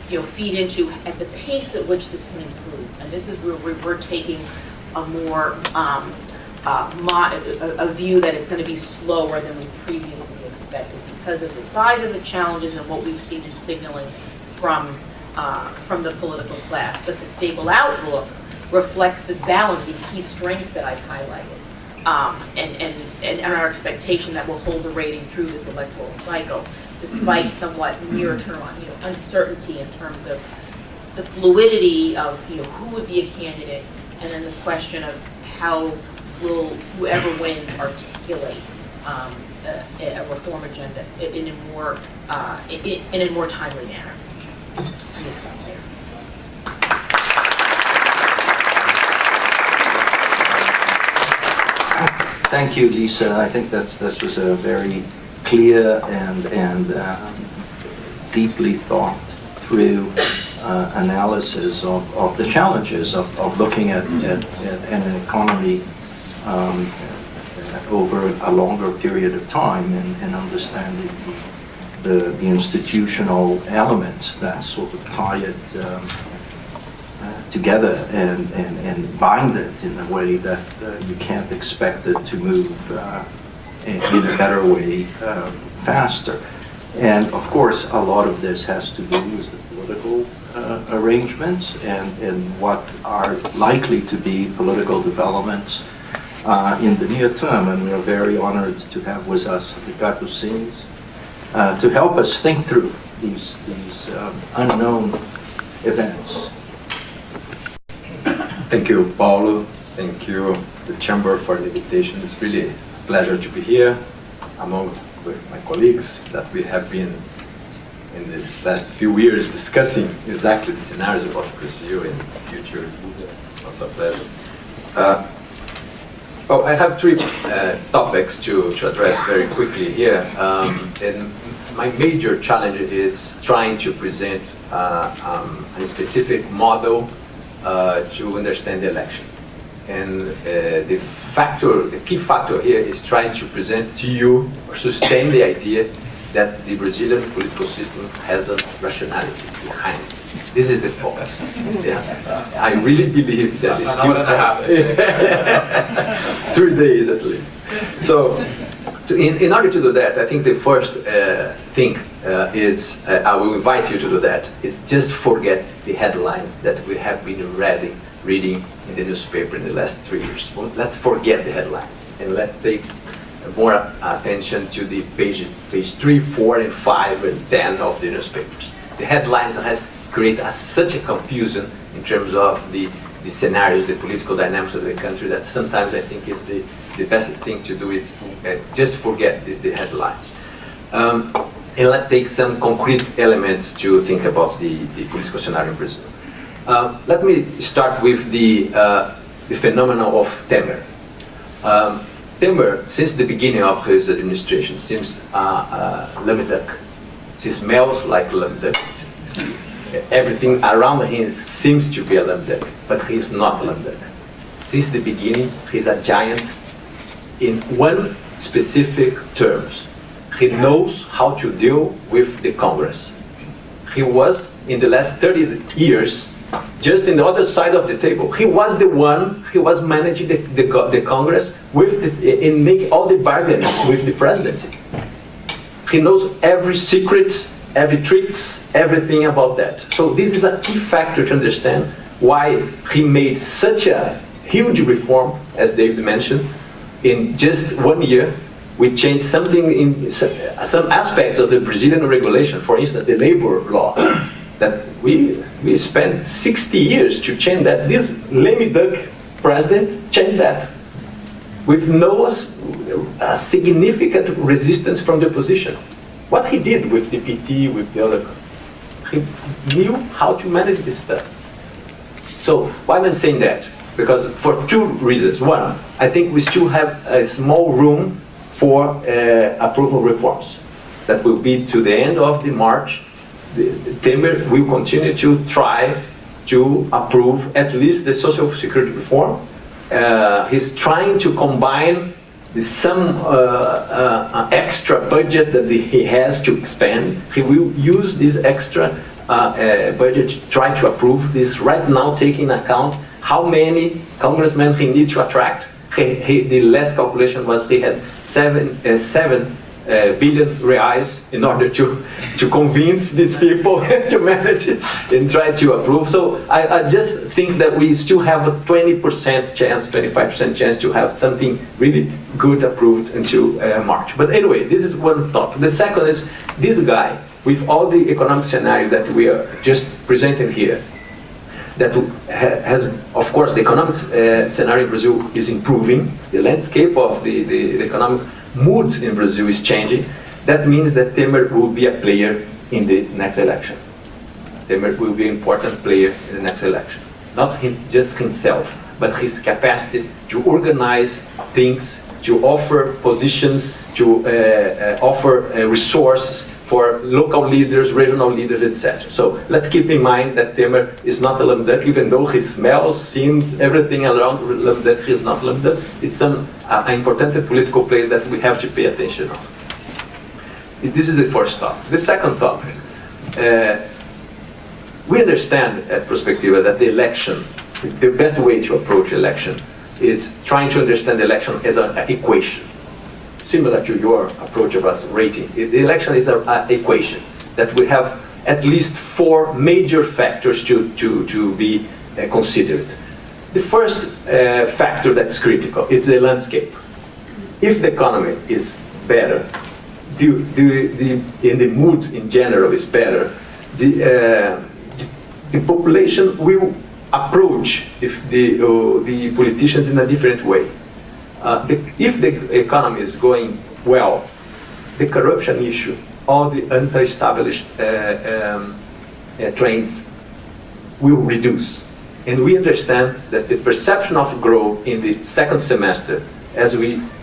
feed into at the pace at which this can improve. And this is where we're taking a more, a view that it's going to be slower than we previously expected because of the size of the challenges and what we've seen in signaling from the political class. But the stable outlook reflects this balance, these key strengths that I've highlighted. And our expectation that we'll hold the rating through this electoral cycle, despite somewhat near-term, uncertainty in terms of the fluidity of, who would be a candidate, and then the question of how will whoever wins articulate a reform agenda in a more timely manner. Let me stop there. Thank you, Lisa. I think this was a very clear and deeply thought through analysis of the challenges of looking at an economy over a longer period of time and understanding the institutional elements that sort of tie it together and bind it in a way that you can't expect it to move in a better way faster. And of course, a lot of this has to do with the political arrangements and what are likely to be political developments in the near term. And we are very honored to have with us Ricardo Sins to help us think through these unknown events. Thank you, Paulo. Thank you, the Chamber, for the invitation. It's really a pleasure to be here with my colleagues that we have been in the last few years discussing exactly the scenarios about Brazil and the future. It's also a pleasure. Oh, I have three topics to address very quickly here. And my major challenge is trying to present a specific model to understand the election. And the key factor here is trying to present to you or sustain the idea that the Brazilian political system has a rationality behind it. This is the focus. Yeah. I really believe that it's still 3 days at least. So, in order to do that, I think the first thing is, I will invite you to do that, is just forget the headlines that we have been reading in the newspaper in the last 3 years. Well, let's forget the headlines and let's take more attention to the page 3, 4, and 5, and 10 of the newspapers. The headlines has created such a confusion in terms of the scenarios, the political dynamics of the country, that sometimes I think is the best thing to do is just forget the headlines. And let's take some concrete elements to think about the political scenario in Brazil. Let me start with the phenomenon of Temer. Temer, since the beginning of his administration, seems lame duck. He smells like lame duck. Everything around him seems to be a lame duck, but he is not a lame duck. Since the beginning, he's a giant in one specific terms. He knows how to deal with the Congress. He was, in the last 30 years, just in the other side of the table. He was the one, he was managing the Congress and make all the bargains with the presidency. He knows every secret, every tricks, everything about that. So this is a key factor to understand why he made such a huge reform, as David mentioned, in just 1 year. We changed something in some aspects of the Brazilian regulation, for instance, the labor law, that we spent 60 years to change that. This lame duck president changed that with no significant resistance from the opposition. What he did with the PT, with the other, he knew how to manage this stuff. So why am I saying that? Because for two reasons. One, I think we still have a small room for approval reforms. That will be to the end of the March. Temer will continue to try to approve at least the social security reform. He's trying to combine some extra budget that he has to expand. He will use this extra budget to try to approve this right now, taking account how many congressmen he needs to attract. The last calculation was he had 7 billion reais in order to convince these people to manage it and try to approve. So I just think that we still have a 20% chance, 25% chance to have something really good approved until March. But anyway, this is one topic. The second is this guy, with all the economic scenario that we are just presenting here, that has, of course, the economic scenario in Brazil is improving. The landscape of the economic mood in Brazil is changing. That means that Temer will be a player in the next election. Temer will be an important player in the next election. Not just himself, but his capacity to organize things, to offer positions, to offer resources for local leaders, regional leaders, etc. So let's keep in mind that Temer is not a lame duck, even though he smells, seems, everything around lame duck, he is not lame duck. It's an important political player that we have to pay attention on. This is the first topic. The second topic. We understand at Prospectiva that the election, the best way to approach election is trying to understand the election as an equation. Similar to your approach of us rating. The election is an equation that we have at least 4 major factors to be considered. The first factor that's critical is the landscape. If the economy is better, and the mood in general is better, the population will approach the politicians in a different way. If the economy is going well, the corruption issue, all the anti-established trends will reduce. And we understand that the perception of growth in the second semester as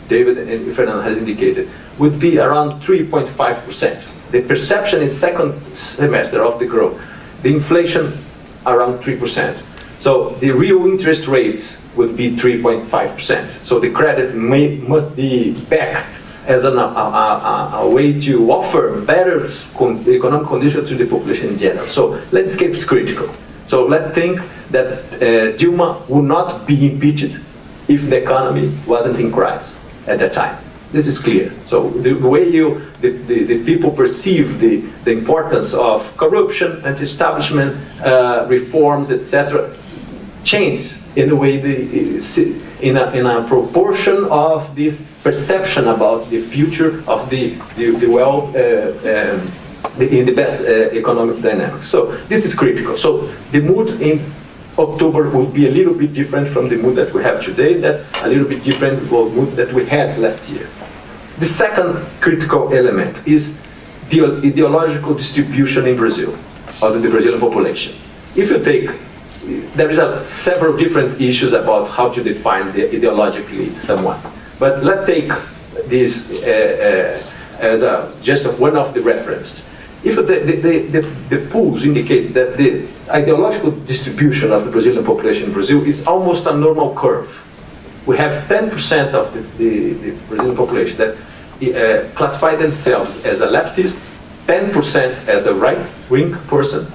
David and Fernando has indicated, would be around 3.5%. The perception in second semester of the growth, the inflation around 3%. So the real interest rates would be 3.5%. So the credit must be back as a way to offer better economic conditions to the population in general. So landscape is critical. So let's think that Dilma would not be impeached if the economy wasn't in crisis at that time. This is clear. So the way the people perceive the importance of corruption, anti-establishment, reforms, etc., change in the way in a proportion of this perception about the future of the in the best economic dynamics. So this is critical. So the mood in October will be a little bit different from the mood that we have today, that a little bit different from the mood that we had last year. The second critical element is the ideological distribution in Brazil, of the Brazilian population. If you take, there is several different issues about how to define ideologically someone. But let's take this as just one of the references. If the polls indicate that the ideological distribution of the Brazilian population in Brazil is almost a normal curve. We have 10% of the Brazilian population that classify themselves as a leftist, 10% as a right-wing person,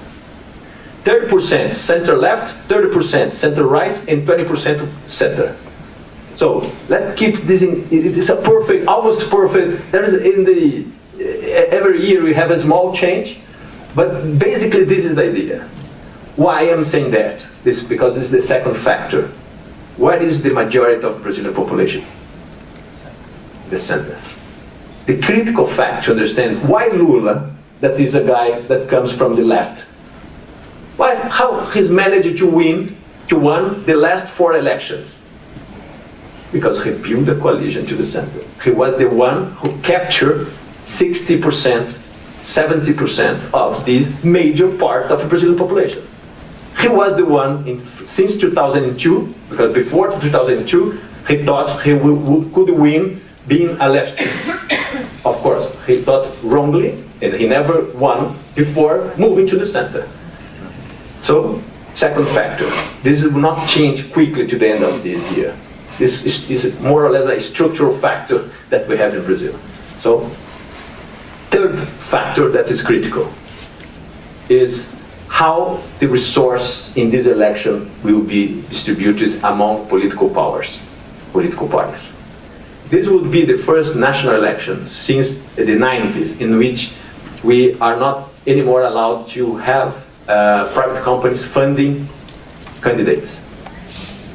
30% center-left, 30% center-right, and 20% center. So let's keep this in. It is a perfect, almost perfect. There is every year we have a small change, but basically this is the idea. Why I'm saying that? This because this is the second factor. What is the majority of Brazilian population? The center. The critical fact to understand why Lula, that is a guy that comes from the left, how he's managed to won the last 4 elections. Because he built a coalition to the center. He was the one who captured 60%, 70% of this major part of the Brazilian population. He was the one, since 2002, because before 2002, he thought he could win being a leftist. Of course, he thought wrongly, and he never won before moving to the center. So, second factor, this will not change quickly to the end of this year. This is more or less a structural factor that we have in Brazil. So, third factor that is critical is how the resource in this election will be distributed among political powers, political parties. This would be the first national election since the 90s in which we are not anymore allowed to have private companies funding candidates.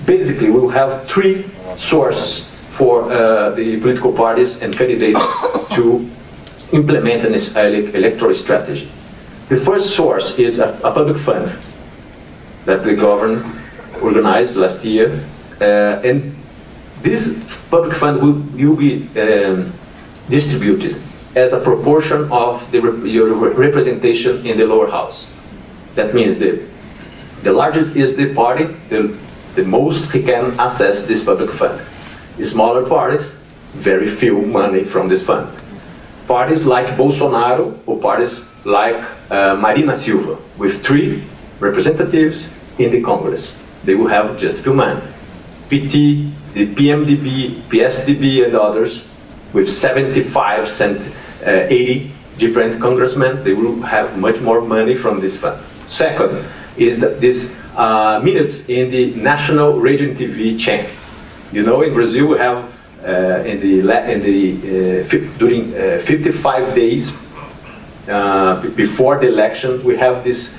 Basically, we will have 3 sources for the political parties and candidates to implement an electoral strategy. The first source is a public fund that the government organized last year, and this public fund will be distributed as a proportion of your representation in the lower house. That means the larger is the party, the most he can access this public fund. The smaller parties, very few money from this fund. Parties like Bolsonaro or parties like Marina Silva, with 3 representatives in the Congress. They will have just few money. PT, the PMDB, PSDB, and others, with 75 and 80 different congressmen, they will have much more money from this fund. Second is that this minutes in the national radio and TV channel. You know, in Brazil we have during 55 days before the election, we have this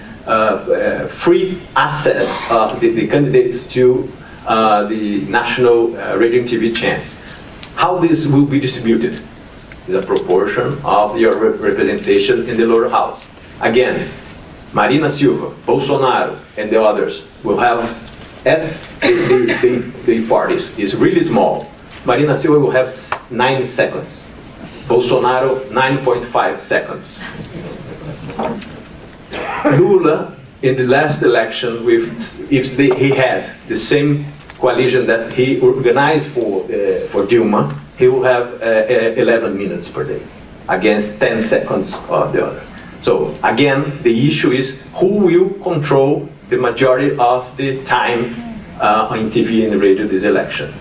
free access of the candidates to the national radio and TV channels. How this will be distributed is a proportion of your representation in the lower house. Again, Marina Silva, Bolsonaro, and the others will have, as the parties is really small, Marina Silva will have 9 seconds. Bolsonaro, 9.5 seconds. Lula, in the last election, he had the same coalition that he organized for Dilma, he will have 11 minutes per day against 10 seconds of the other. So again, the issue is who will control the majority of the time on TV and radio this election.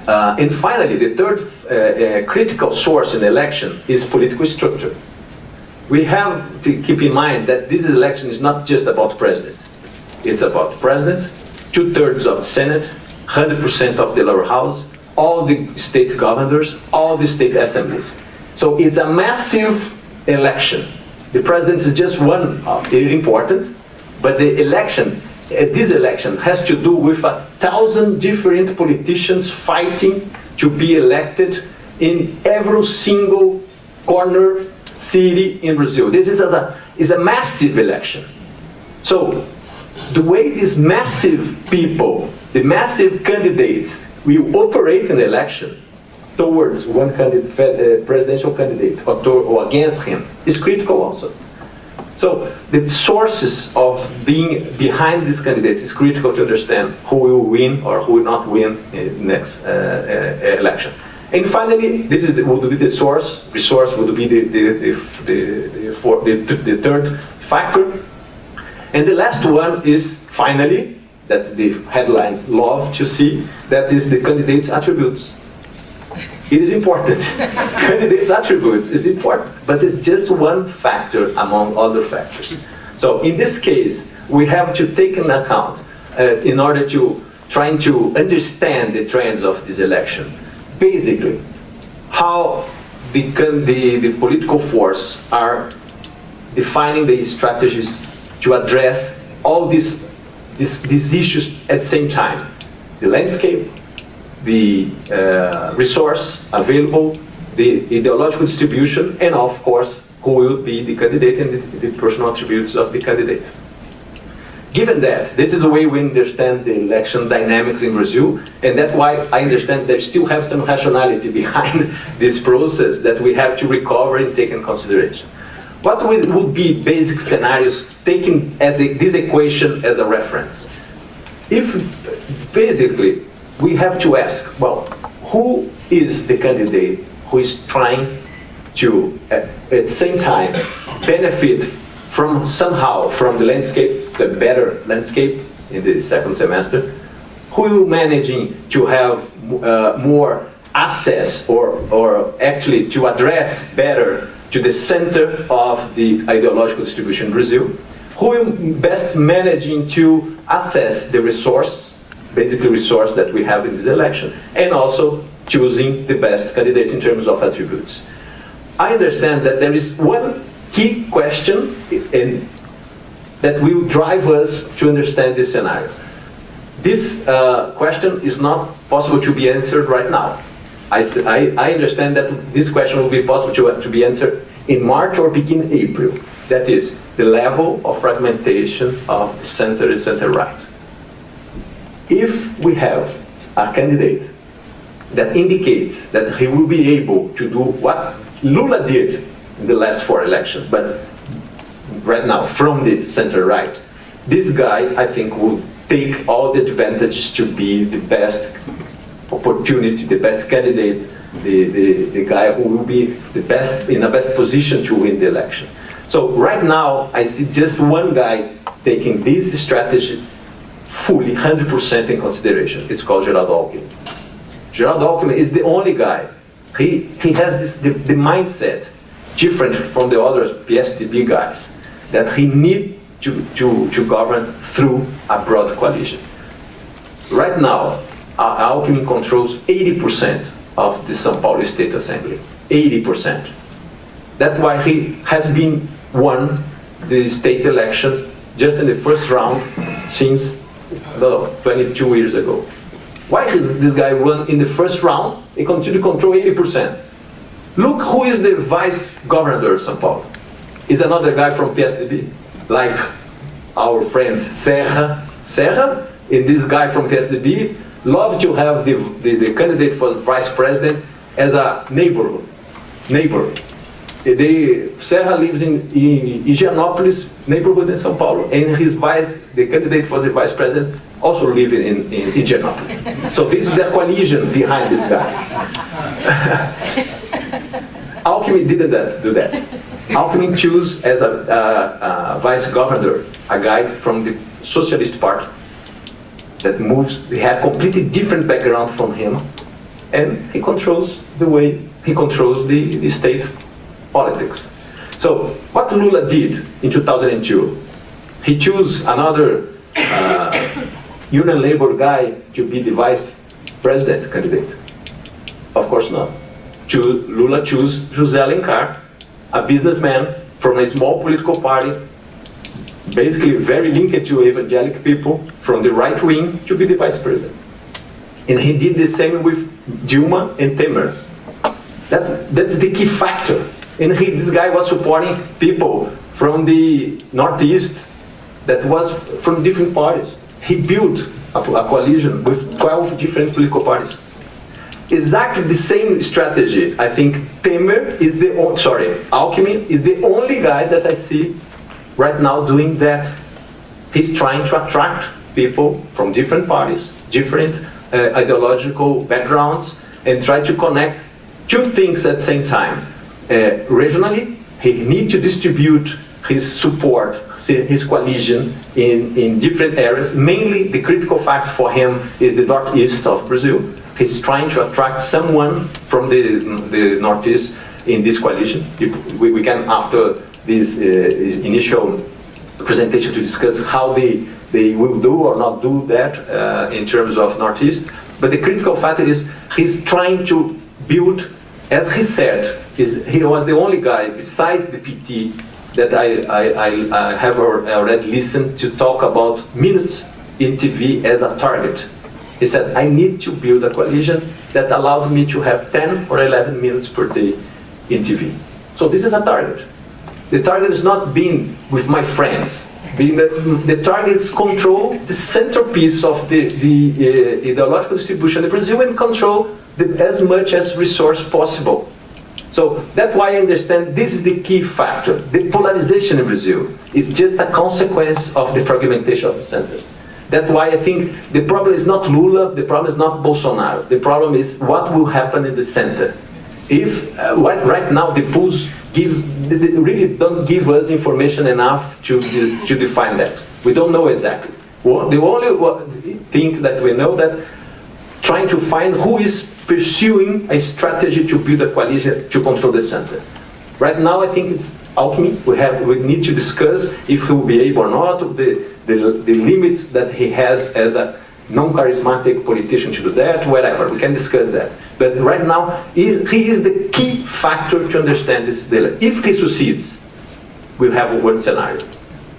And finally, the third critical source in the election is political structure. We have to keep in mind that this election is not just about president. It's about president, 2/3 of the Senate, 100% of the lower house, all the state governors, all the state assemblies. So it's a massive election. The president is just one, very important, but the election, this election has to do with 1,000 different politicians fighting to be elected in every single corner city in Brazil. This is a massive election. So the way these massive people, the massive candidates will operate in the election towards one presidential candidate or against him is critical also. So the sources of being behind these candidates is critical to understand who will win or who will not win in the next election. And finally, this is would be the source. Resource would be the third factor. And the last one is finally that the headlines love to see. That is the candidate's attributes. It is important. Candidates' attributes is important, but it's just one factor among other factors. So in this case, we have to take into account in order to trying to understand the trends of this election. Basically, how the political force are defining the strategies to address all these issues at the same time. The landscape, the resource available, the ideological distribution, and of course, who will be the candidate and the personal attributes of the candidate. Given that, this is the way we understand the election dynamics in Brazil, and that's why I understand there still have some rationality behind this process that we have to recover and take in consideration. What would be basic scenarios taking this equation as a reference? If basically we have to ask, well, who is the candidate who is trying to, at the same time, benefit from somehow from the landscape, the better landscape in the second semester? Who is managing to have more access or actually to address better to the center of the ideological distribution in Brazil? Who is best managing to assess the resource, basically resource that we have in this election, and also choosing the best candidate in terms of attributes? I understand that there is one key question that will drive us to understand this scenario. This question is not possible to be answered right now. I understand that this question will be possible to be answered in March or begin April. That is, the level of fragmentation of the center and center-right. If we have a candidate that indicates that he will be able to do what Lula did in the last 4 elections, but right now from the center-right, this guy, I think, will take all the advantages to be the best opportunity, the best candidate, the guy who will be the best, in the best position to win the election. So right now, I see just one guy taking this strategy fully, 100% in consideration. It's called Geraldo Alckmin. Geraldo Alckmin is the only guy. He has the mindset different from the other PSDB guys, that he needs to govern through a broad coalition. Right now, Alckmin controls 80% of the São Paulo State Assembly. 80%. That's why he has been won the state elections just in the first round since 22 years ago. Why is this guy won in the first round? He continued to control 80%. Look who is the vice governor of São Paulo. Is another guy from PSDB, like our friends Serra. Serra, and this guy from PSDB, love to have the candidate for vice president as a neighbor. Serra lives in Higienópolis neighborhood in São Paulo, and the candidate for the vice president also live in Indianapolis. So this is the coalition behind these guys. Alckmin didn't do that. Alckmin chose as a vice governor a guy from the Socialist Party that moves, he had completely different background from him, and he controls the way, he controls the state politics. So what Lula did in 2002, he chose another Union Labor guy to be the vice president candidate. Of course not. Lula chose José Alencar, a businessman from a small political party, basically very linked to evangelical people from the right wing, to be the vice president. And he did the same with Dilma and Temer. That's the key factor. And this guy was supporting people from the Northeast that was from different parties. He built a coalition with 12 different political parties. Exactly the same strategy. I think Alckmin is the only guy that I see right now doing that. He's trying to attract people from different parties, different ideological backgrounds, and try to connect two things at the same time. Regionally, he needs to distribute his support, his coalition in different areas. Mainly, the critical fact for him is the northeast of Brazil. He's trying to attract someone from the northeast in this coalition. We can, after this initial presentation, to discuss how they will do or not do that in terms of northeast. But the critical factor is he's trying to build, as he said, he was the only guy besides the PT that I have already listened to talk about minutes in TV as a target. He said, I need to build a coalition that allowed me to have 10 or 11 minutes per day in TV. So this is a target. The target is not being with my friends. The target is control the centerpiece of the ideological distribution in Brazil and control as much as resource possible. So that's why I understand this is the key factor. The polarization in Brazil is just a consequence of the fragmentation of the center. That's why I think the problem is not Lula, the problem is not Bolsonaro. The problem is what will happen in the center. If right now the polls really don't give us information enough to define that. We don't know exactly. The only thing that we know that trying to find who is pursuing a strategy to build a coalition to control the center. Right now, I think it's Alckmin. We need to discuss if he will be able or not, the limits that he has as a non-charismatic politician to do that, whatever. We can discuss that. But right now, he is the key factor to understand this dilemma. If he succeeds, we'll have one scenario.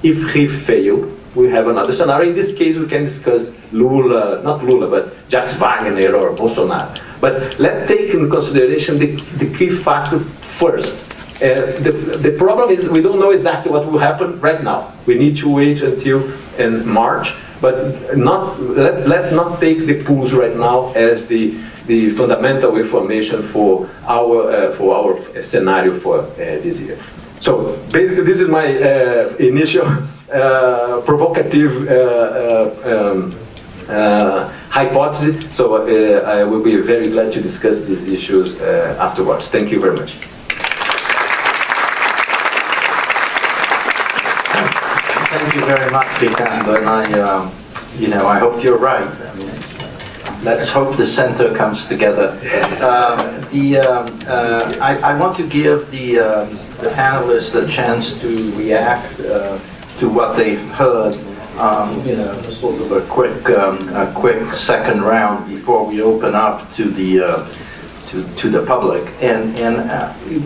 If he fails, we have another scenario. In this case, we can discuss Lula, not Lula, but Jacques Wagner or Bolsonaro. But let's take into consideration the key factor first. The problem is we don't know exactly what will happen right now. We need to wait until in March, but let's not take the polls right now as the fundamental information for our scenario for this year. So basically, this is my initial provocative hypothesis. So I will be very glad to discuss these issues afterwards. Thank you very much. Thank you very much, Ricardo, and I hope you're right. I mean, let's hope the center comes together. I want to give the panelists a chance to react to what they've heard. Sort of a quick second round before we open up to the public. And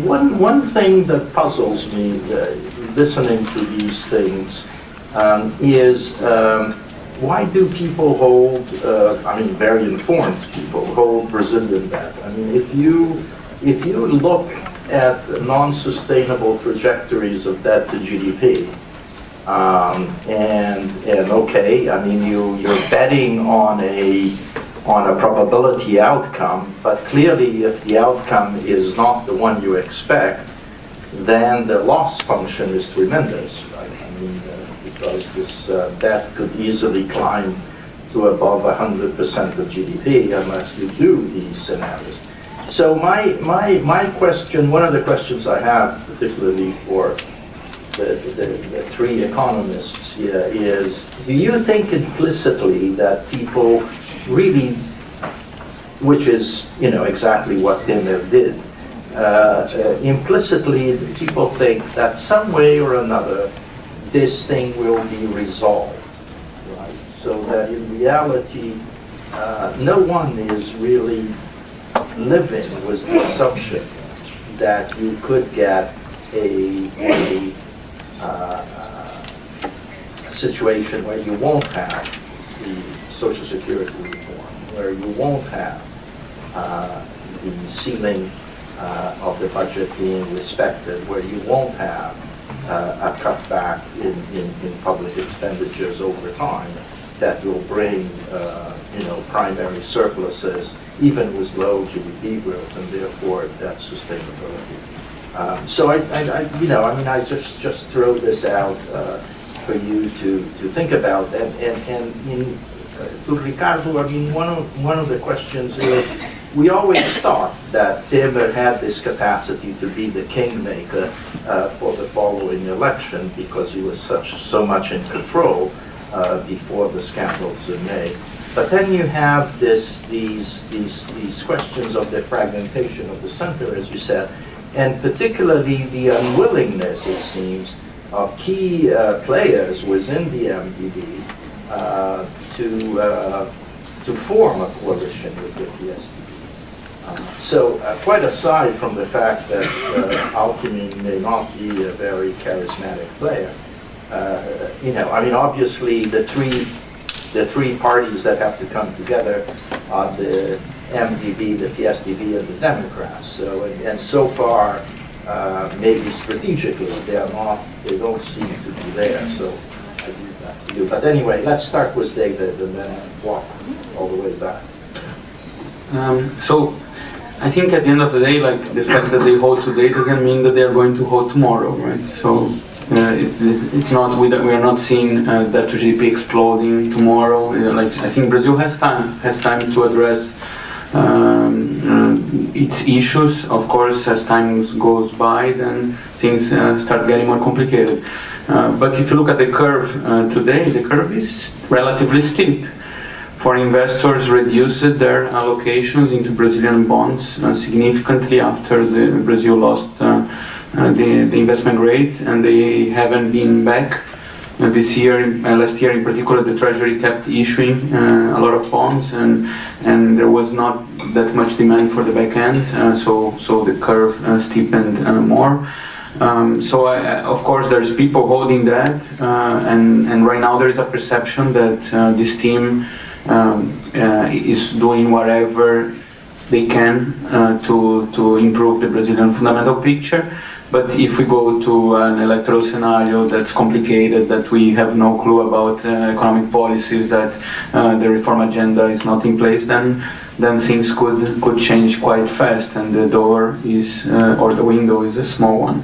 one thing that puzzles me listening to these things is why do people hold, very informed people hold Brazilian debt? I mean, if you look at non-sustainable trajectories of debt to GDP, you're betting on a probability outcome, but clearly if the outcome is not the one you expect, then the loss function is tremendous, right? I mean, because this debt could easily climb to above 100% of GDP unless you do these scenarios. So my question, one of the questions I have, particularly for the three economists here, is, do you think implicitly that people really, which is, you know, exactly what Dimmer did, implicitly people think that some way or another this thing will be resolved, right? So that in reality, no one is really living with the assumption that you could get a situation where you won't have the Social Security reform, where you won't have the ceiling of the budget being respected, where you won't have a cutback in public expenditures over time that will bring primary surpluses even with low GDP growth, and therefore that sustainability. So I just throw this out for you to think about. And to Ricardo, I mean, one of the questions is, we always thought that Temer had this capacity to be the kingmaker for the following election because he was so much in control before the scandals in May. But then you have these questions of the fragmentation of the center, as you said, and particularly the unwillingness, it seems, of key players within the MDB to form a coalition with the PSD. So quite aside from the fact that Alckmin may not be a very charismatic player, obviously the three parties that have to come together are the MDB, the PSDB, and the Democrats. So and so far, maybe strategically, they don't seem to be there. So I leave that to you. But anyway, let's start with David and then walk all the way back. So I think at the end of the day, like, the fact that they vote today doesn't mean that they are going to vote tomorrow, right? So it's not, we are not seeing that GDP exploding tomorrow. I think Brazil has time to address its issues. Of course, as time goes by, then things start getting more complicated. But if you look at the curve today, the curve is relatively steep. For investors, reduced their allocations into Brazilian bonds significantly after Brazil lost the investment rate, and they haven't been back this year. Last year in particular, the Treasury kept issuing a lot of bonds, and there was not that much demand for the back end, so the curve steepened more. Of course, there's people holding that, and right now there is a perception that this team is doing whatever they can to improve the Brazilian fundamental picture. But if we go to an electoral scenario that's complicated, that we have no clue about economic policies, that the reform agenda is not in place, then things could change quite fast, and the door is, or the window is a small one.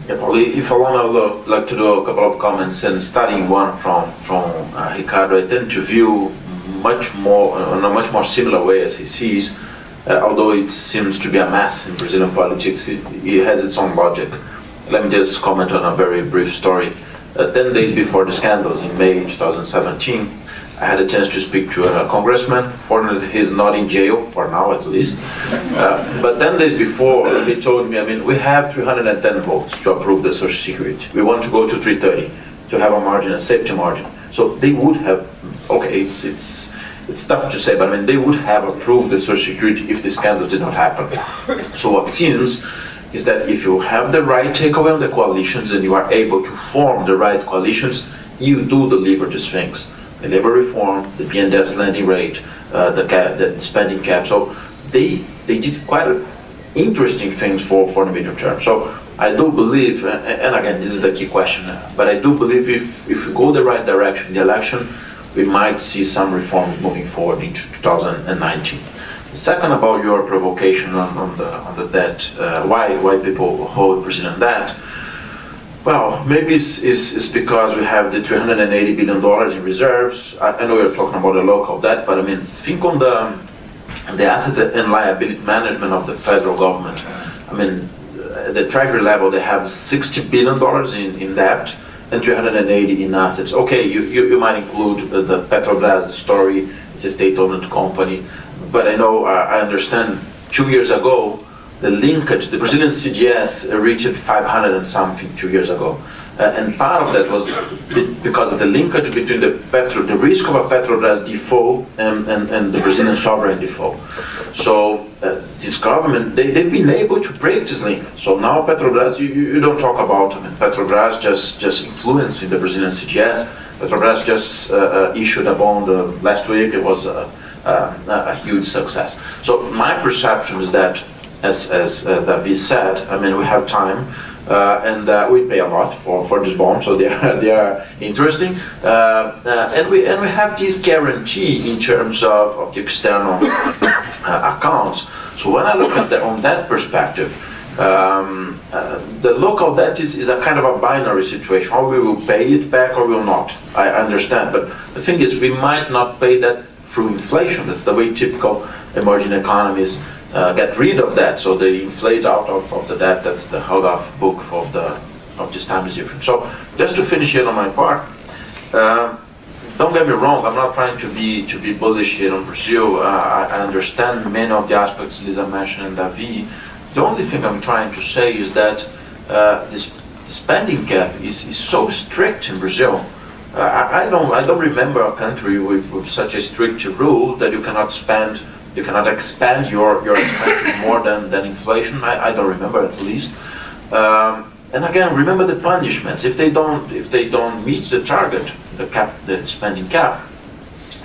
Yeah, probably, if I want to like to do a couple of comments, and starting one from Ricardo, I tend to view much more in a much more similar way as he sees. Although it seems to be a mess in Brazilian politics, it has its own logic. Let me just comment on a very brief story. 10 days before the scandals in May 2017, I had a chance to speak to a congressman. Fortunately, he's not in jail, for now at least. But 10 days before, he told me, we have 310 votes to approve the Social Security. We want to go to 330 to have a margin, a safety margin. So they would have, okay, it's tough to say, but they would have approved the Social Security if the scandal did not happen. So what seems is that if you have the right takeaway on the coalitions and you are able to form the right coalitions, you do deliver these things. The labor reform, the BNDES lending rate, the spending cap. So they did quite interesting things for the medium term. So I do believe, and again, this is the key question, but I do believe if we go the right direction in the election, we might see some reforms moving forward into 2019. The second, about your provocation on the debt, why people hold Brazilian debt. Well, maybe it's because we have the $380 billion in reserves. I know you're talking about the local debt, but I mean, think on the asset and liability management of the federal government. I mean, at the treasury level, they have $60 billion in debt and 380 in assets. Okay, you might include the Petrobras story. It's a state-owned company, but I know, I understand 2 years ago, the linkage, the Brazilian CDS reached 500 and something 2 years ago. And part of that was because of the linkage between the risk of a Petrobras default and the Brazilian sovereign default. So this government, they've been able to break this link. So now Petrobras, you don't talk about, I mean, Petrobras just influencing the Brazilian CDS. Petrobras just issued a bond last week. It was a huge success. So my perception is that, as David said, I mean, we have time. And we pay a lot for this bond, so they are interesting. And we have this guarantee in terms of the external accounts. So when I look at on that perspective, the local debt is a kind of a binary situation. Or we will pay it back or we will not. I understand, but the thing is, we might not pay that through inflation. That's the way typical emerging economies get rid of that, so they inflate out of the debt. That's the Howdoff book of this time is different. So just to finish here on my part, don't get me wrong, I'm not trying to be bullish here on Brazil. I understand many of the aspects Lisa mentioned and David. The only thing I'm trying to say is that this spending cap is so strict in Brazil. I don't remember a country with such a strict rule that you cannot expand your expenditures more than inflation. I don't remember, at least. And again, remember the punishments. If they don't meet the target, the spending cap,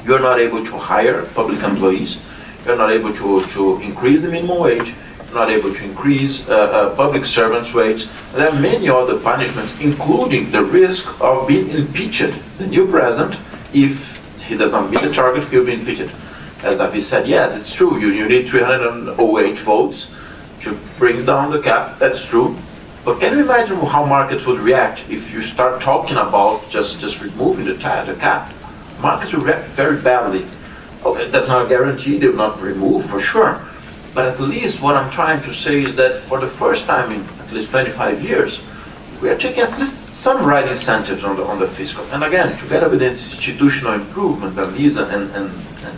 you're not able to hire public employees. You're not able to increase the minimum wage. You're not able to increase public servants' wages. There are many other punishments, including the risk of being impeached. The new president, if he does not meet the target, he'll be impeached. As David said, yes, it's true. You need 308 votes to bring down the cap. That's true. But can you imagine how markets would react if you start talking about just removing the cap? Markets will react very badly. Okay, that's not a guarantee. They will not remove for sure. But at least what I'm trying to say is that for the first time in at least 25 years, we are taking at least some right incentives on the fiscal. And again, together with the institutional improvement that Lisa and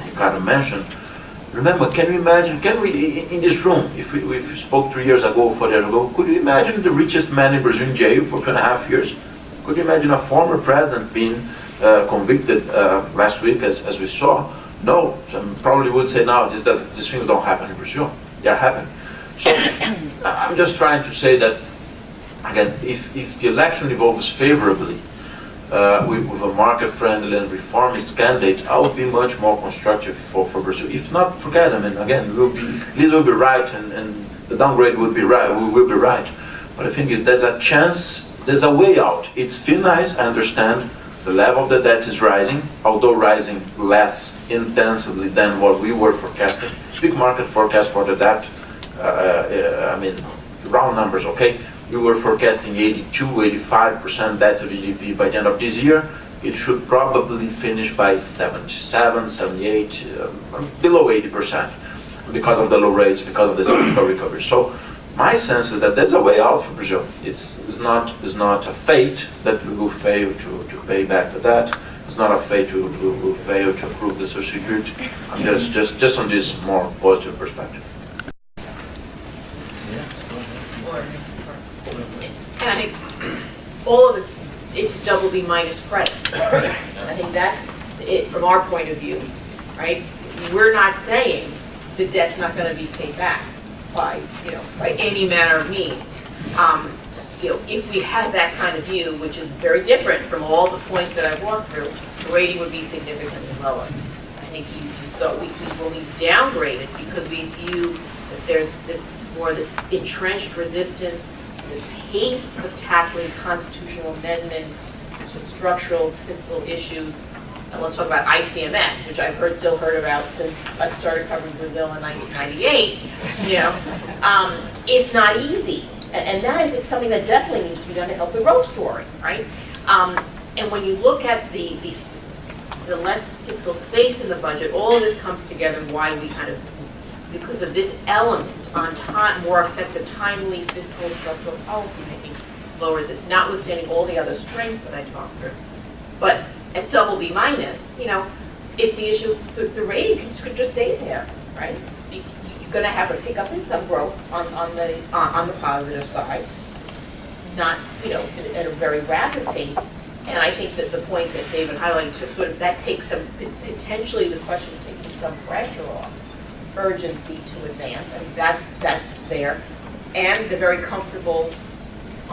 Ricardo mentioned, remember, can we, in this room, if we spoke 3 years ago, 4 years ago, could you imagine the richest man in Brazil in jail for 2.5 years? Could you imagine a former president being convicted last week, as we saw? No, some probably would say, no, these things don't happen in Brazil. They are happening. So I'm just trying to say that, again, if the election evolves favorably, with a market-friendly and reformist candidate, I would be much more constructive for Brazil. If not, forget. I mean, again, Lisa will be right, and the downgrade would be right. We will be right. But the thing is, there's a chance, there's a way out. It's still nice, I understand. The level of the debt is rising, although rising less intensively than what we were forecasting. Big market forecast for the debt. I mean, round numbers, okay? We were forecasting 82-85% debt to GDP by the end of this year. It should probably finish by 77, 78, below 80%, because of the low rates, because of the cyclical recovery. So my sense is that there's a way out for Brazil. It's not a fate that we will fail to pay back the debt. It's not a fate we will fail to approve the Social Security. I'm just on this more positive perspective. And I think all of it's double B minus credit. I think that's it from our point of view, right? We're not saying the debt's not going to be paid back by any manner of means. If we had that kind of view, which is very different from all the points that I've walked through, the rating would be significantly lower. I think you saw when we downgraded because we view that there's this entrenched resistance, the pace of tackling constitutional amendments to structural fiscal issues. And let's talk about ICMS, which I've still heard about since I started covering Brazil in 1998. It's not easy. And that is something that definitely needs to be done to help the growth story, right? And when you look at the less fiscal space in the budget, all of this comes together why we kind of, because of this element on time, more effective, timely fiscal structural policy making, lower this, notwithstanding all the other strengths that I talked through. But at BB minus, you know, it's the issue, the rating could just stay there, right? You're going to have a pickup in some growth on the positive side, not, you know, at a very rapid pace. And I think that the point that David highlighted, sort of that takes some, potentially the question of taking some pressure off, urgency to advance, and that's there. And the very comfortable,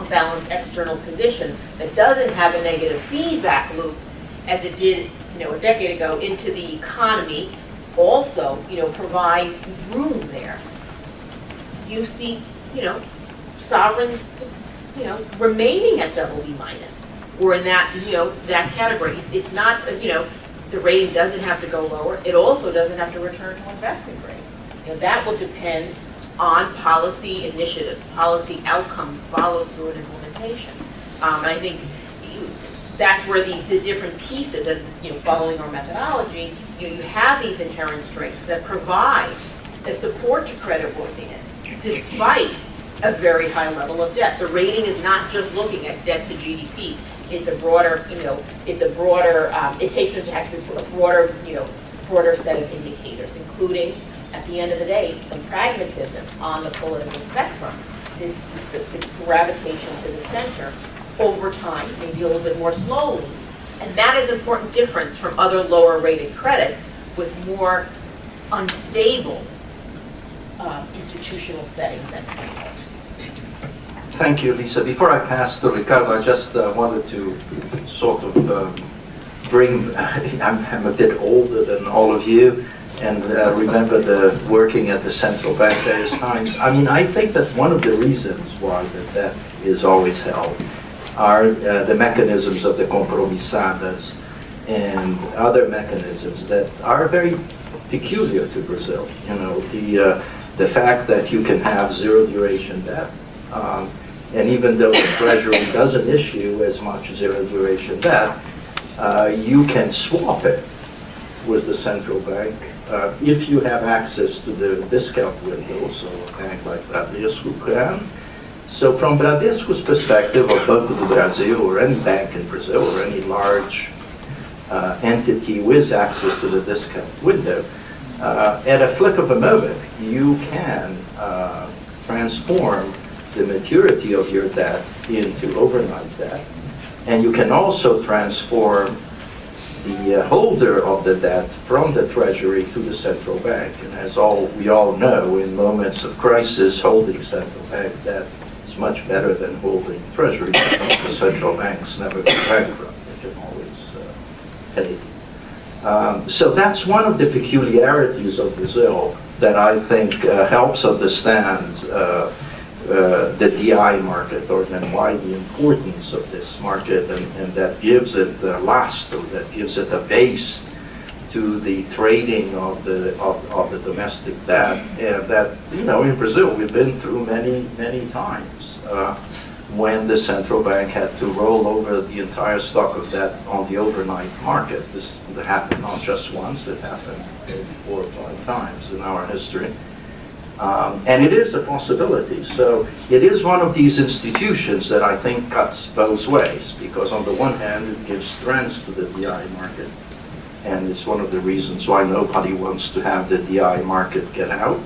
balanced external position that doesn't have a negative feedback loop as it did, you know, a decade ago into the economy, also, you know, provides room there. You see, you know, sovereigns just, you know, remaining at BB minus, or in that, you know, that category. It's not, you know, the rating doesn't have to go lower. It also doesn't have to return to investment grade. You know, that will depend on policy initiatives, policy outcomes, follow through and implementation. And I think that's where the different pieces, and you know, following our methodology, you know, you have these inherent strengths that provide a support to creditworthiness, despite a very high level of debt. The rating is not just looking at debt to GDP. It's a broader, you know, it's a broader, it takes into account a broader, you know, broader set of indicators, including, at the end of the day, some pragmatism on the political spectrum, this the gravitation to the center over time, maybe a little bit more slowly. And that is an important difference from other lower rated credits with more unstable institutional settings and frameworks. Thank you, Lisa. Before I pass to Ricardo, I just wanted to sort of bring, I'm a bit older than all of you, and remember the working at the central bank various times. I mean, I think that one of the reasons why the debt is always held are the mechanisms of the compromissadas and other mechanisms that are very peculiar to Brazil. You know, the fact that you can have zero duration debt, and even though the Treasury doesn't issue as much zero duration debt, you can swap it with the central bank if you have access to the discount window, so a bank like Bradesco can. So from Bradesco's perspective, or Banco do Brasil, or any bank in Brazil, or any large entity with access to the discount window, at a flick of a moment, you can transform the maturity of your debt into overnight debt, and you can also transform the holder of the debt from the Treasury to the central bank. And as we all know, in moments of crisis, holding central bank debt is much better than holding Treasury debt. The central banks never go bankrupt; they can always pay. So that's one of the peculiarities of Brazil that I think helps understand the DI market, or then why the importance of this market, and that gives it lastro, that gives it a base to the trading of the domestic debt, and that, you know, in Brazil we've been through many times when the central bank had to roll over the entire stock of debt on the overnight market. This happened not just once; it happened maybe 4 or 5 times in our history. And it is a possibility. So it is one of these institutions that I think cuts both ways, because on the one hand it gives strength to the DI market, and it's one of the reasons why nobody wants to have the DI market get out,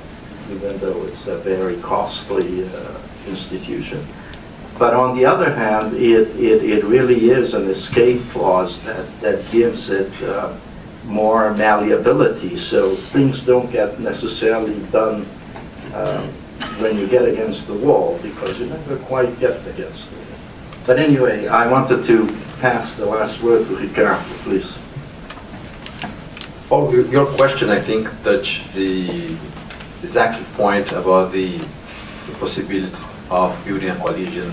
even though it's a very costly institution. But on the other hand, it really is an escape clause that gives it more malleability, so things don't get necessarily done when you get against the wall, because you never quite get against the wall. But anyway, I wanted to pass the last word to Ricardo, please. Paul, your question, I think, touched the exact point about the possibility of building a coalition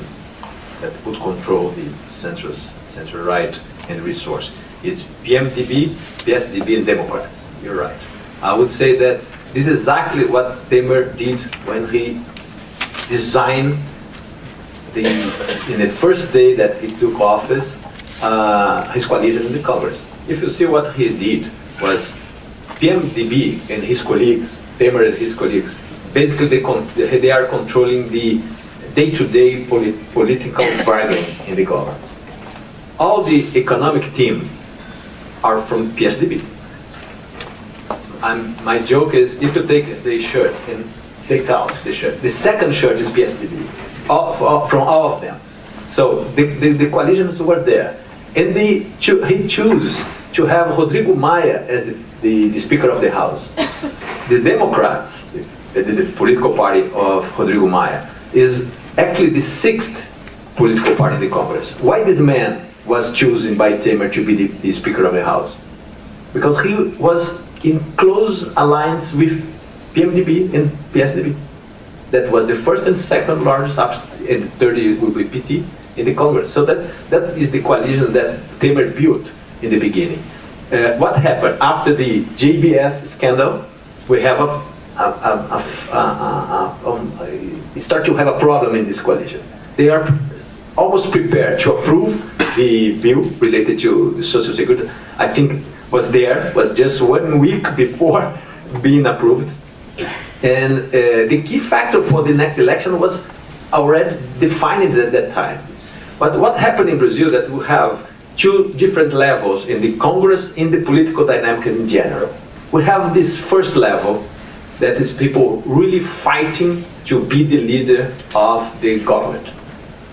that would control the center right and resource. It's PMDB, PSDB, and Democrats. You're right. I would say that this is exactly what Temer did when he designed in the first day that he took office, his coalition in the Congress. If you see what he did was PMDB and his colleagues, Temer and his colleagues, basically they are controlling the day-to-day political bargaining in the government. All the economic team are from PSDB. My joke is, if you take the shirt and take out the shirt, the second shirt is PSDB, from all of them. So the coalitions were there. And he chose to have Rodrigo Maia as the Speaker of the House. The Democrats, the political party of Rodrigo Maia, is actually the sixth political party in the Congress. Why this man was chosen by Temer to be the Speaker of the House? Because he was in close alliance with PMDB and PSDB. That was the first and second largest, and third will be PT in the Congress. So that is the coalition that Temer built in the beginning. What happened after the JBS scandal? We have start to have a problem in this coalition. They are almost prepared to approve the bill related to the Social Security. I think was just 1 week before being approved. And the key factor for the next election was already defined at that time. But what happened in Brazil that we have two different levels in the Congress, in the political dynamic in general. We have this first level that is people really fighting to be the leader of the government,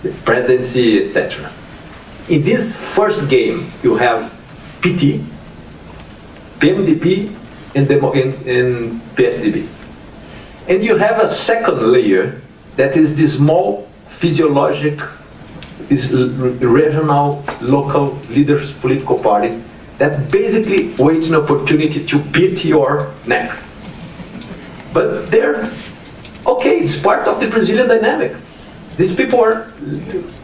the presidency, etc. In this first game, you have PT, PMDB, and PSDB. And you have a second layer that is the small physiologic, is regional, local leaders political party that basically waits an opportunity to beat your neck. But they're okay, it's part of the Brazilian dynamic. These people are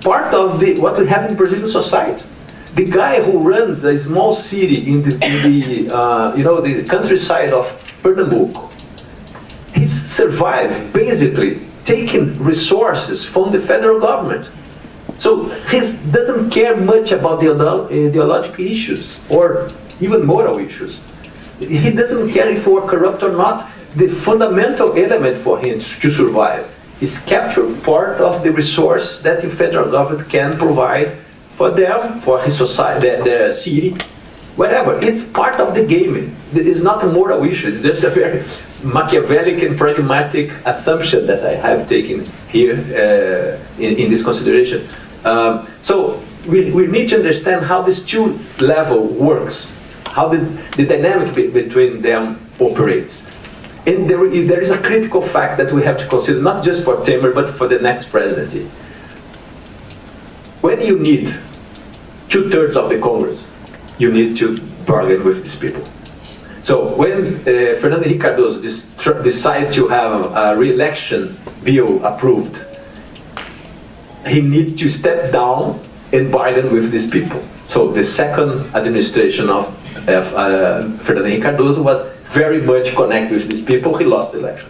part of what we have in Brazilian society. The guy who runs a small city in the countryside of Pernambuco, he's survived basically taking resources from the federal government. So he doesn't care much about the ideological issues or even moral issues. He doesn't care if we're corrupt or not. The fundamental element for him to survive is capture part of the resource that the federal government can provide for them, for his society, their city, whatever. It's part of the game. It's not a moral issue. It's just a very Machiavellic and pragmatic assumption that I have taken here in this consideration. So we need to understand how this two level works, how the dynamic between them operates. And there is a critical fact that we have to consider, not just for Temer, but for the next presidency. When you need 2/3 of the Congress, you need to bargain with these people. So when Fernando Henrique Cardoso decided to have a re-election bill approved, he needs to step down and bargain with these people. So the second administration of Fernando Henrique Cardoso was very much connected with these people. He lost the election.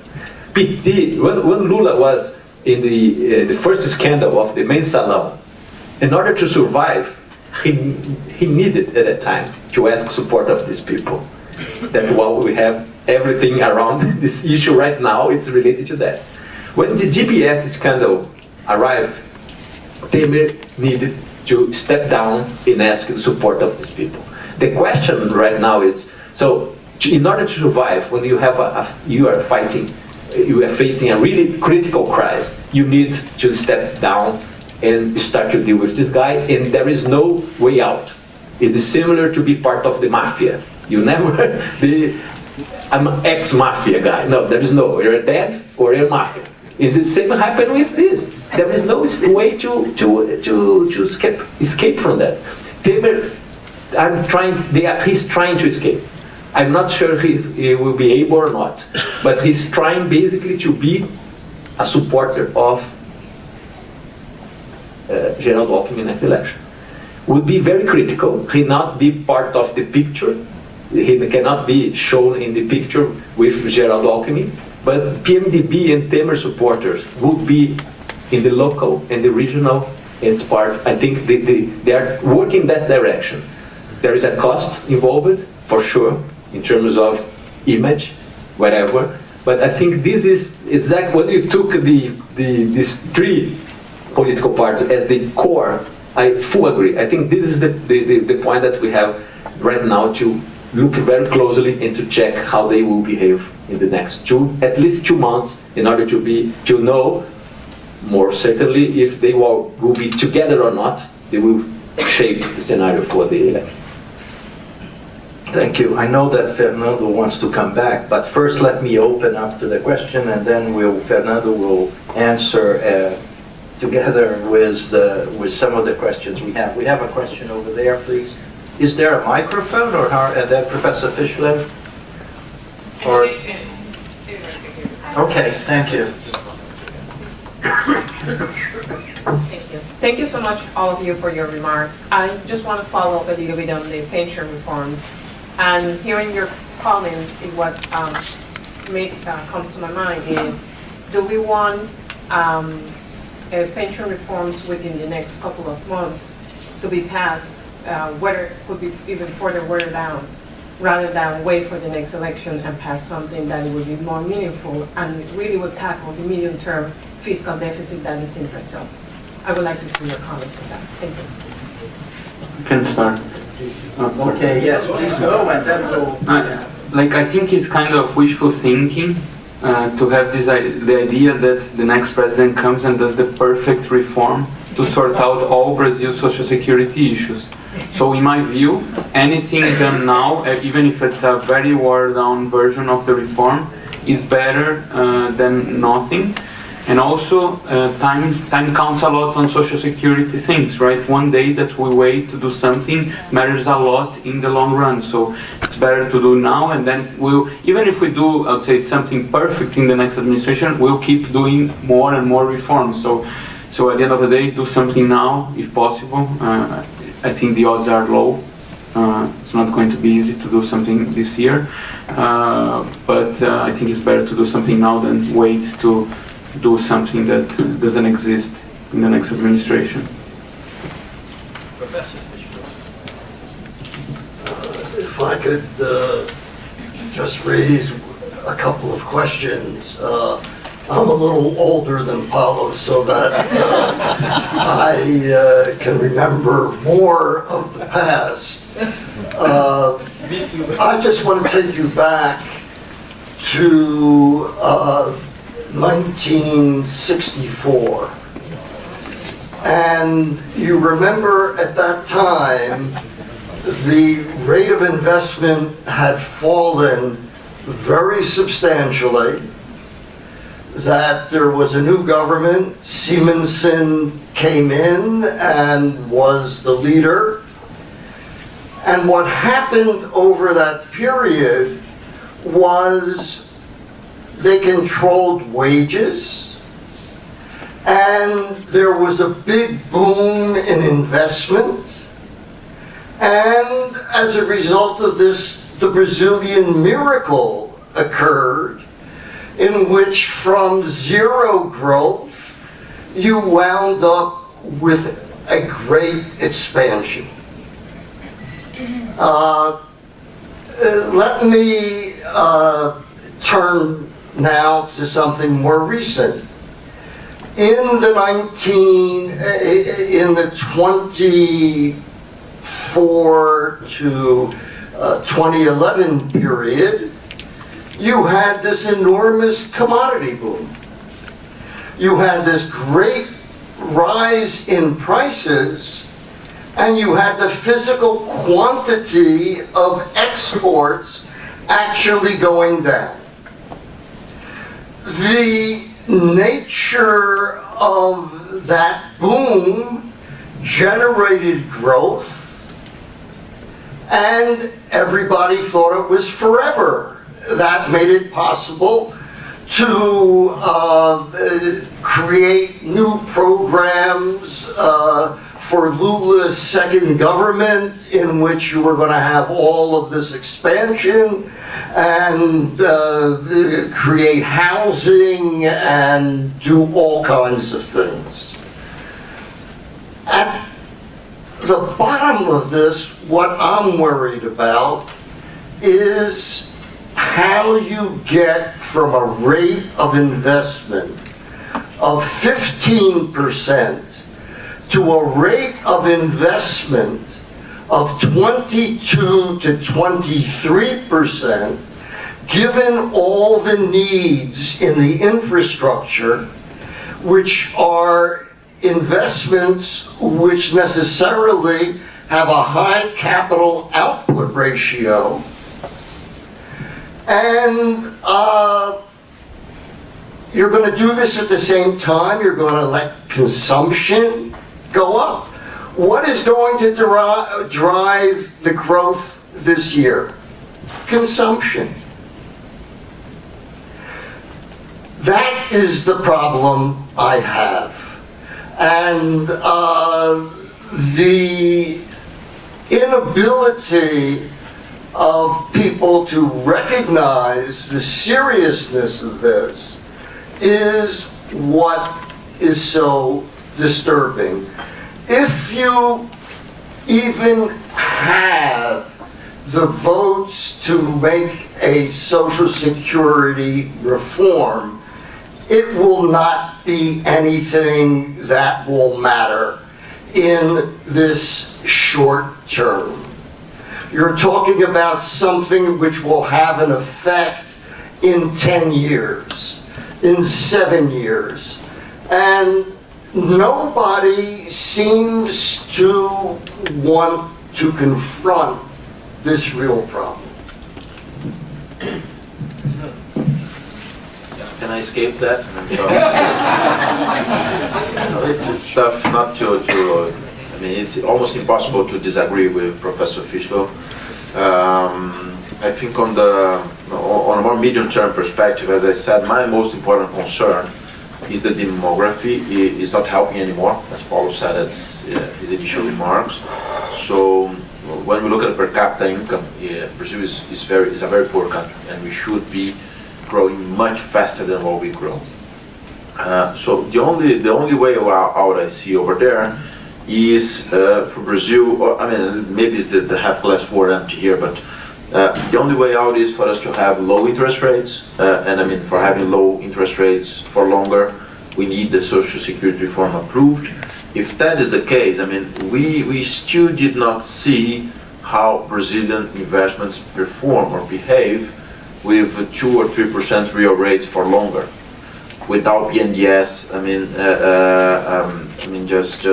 PT, when Lula was in the first scandal of the Mensalão, in order to survive, he needed at that time to ask support of these people. That while we have everything around this issue right now, it's related to that. When the GPS scandal arrived, Temer needed to step down and ask the support of these people. The question right now is, so in order to survive, when you have you are facing a really critical crisis, you need to step down and start to deal with this guy, and there is no way out. It is similar to be part of the mafia. You never I'm an ex-mafia guy. No, there is no, you're dead or you're mafia. And the same happened with this. There is no way to escape from that. Temer, he's trying to escape. I'm not sure he will be able or not, but he's trying basically to be a supporter of Geraldo Alckmin next election. Would be very critical. He not be part of the picture. He cannot be shown in the picture with Geraldo Alckmin, but PMDB and Temer supporters would be in the local and the regional its part. I think they are working that direction. There is a cost involved, for sure, in terms of image, whatever. But I think this is exactly when you took these three political parties as the core. I fully agree. I think this is the point that we have right now to look very closely and to check how they will behave in the next at least 2 months, in order to know more certainly if they will be together or not. They will shape the scenario for the election. Thank you. I know that Fernando wants to come back, but first let me open up to the question, and then Fernando will answer together with some of the questions we have. We have a question over there, please. Is there a microphone, or that Professor Fischler? Or okay, thank you. Thank you. Thank you so much, all of you, for your remarks. I just want to follow up a little bit on the pension reforms. And hearing your comments, what comes to my mind is, do we want pension reforms within the next couple of months to be passed, whether it could be even further watered down, rather than wait for the next election and pass something that would be more meaningful and really would tackle the medium-term fiscal deficit that is in Brazil? I would like to hear your comments on that. Thank you. I can start. Okay, yes, please go, and then we'll... I think it's kind of wishful thinking to have the idea that the next president comes and does the perfect reform to sort out all Brazil's social security issues. So in my view, anything done now, even if it's a very watered down version of the reform, is better than nothing. And also, time counts a lot on social security things, right? One day that we wait to do something matters a lot in the long run. So it's better to do now, and then even if we do, I'd say, something perfect in the next administration, we'll keep doing more and more reforms. So at the end of the day, do something now, if possible. I think the odds are low. It's not going to be easy to do something this year. But I think it's better to do something now than wait to do something that doesn't exist in the next administration. Professor Fischler. If I could just raise a couple of questions. I'm a little older than Paulo, so that I can remember more of the past. I just want to take you back to 1964. And you remember at that time, the rate of investment had fallen very substantially, that there was a new government. Simonsen came in and was the leader. And what happened over that period was they controlled wages, and there was a big boom in investment. And as a result of this, the Brazilian miracle occurred, in which from zero growth, you wound up with a great expansion. Let me turn now to something more recent. In the 24 to 2011 period, you had this enormous commodity boom. You had this great rise in prices, and you had the physical quantity of exports actually going down. The nature of that boom generated growth, and everybody thought it was forever. That made it possible to create new programs for Lula's second government, in which you were going to have all of this expansion. and create housing and do all kinds of things. At the bottom of this, what I'm worried about is how you get from a rate of investment of 15% to a rate of investment of 22 to 23%, given all the needs in the infrastructure, which are investments which necessarily have a high capital output ratio, and you're going to do this at the same time. You're going to let consumption go up. What is going to drive the growth this year? Consumption. That is the problem I have. And the inability of people to recognize the seriousness of this is what is so disturbing. If you even have the votes to make a Social Security reform, it will not be anything that will matter in this short term. You're talking about something which will have an effect in 10 years, in 7 years. And nobody seems to want to confront this real problem. Can I escape that? It's tough not to, I mean, it's almost impossible to disagree with Professor Fischler. I think on a more medium-term perspective, as I said, my most important concern is the demography is not helping anymore, as Paulo said at his initial remarks. So when we look at per capita income, Brazil is a very poor country, and we should be growing much faster than what we grow. So the only way out I see over there is for Brazil, or I mean maybe it's the half glass full empty here, but the only way out is for us to have low interest rates, and I mean for having low interest rates for longer, we need the Social Security reform approved. If that is the case, I mean we still did not see how Brazilian investments perform or behave with 2 or 3% real rates for longer, without BNDES. I mean, just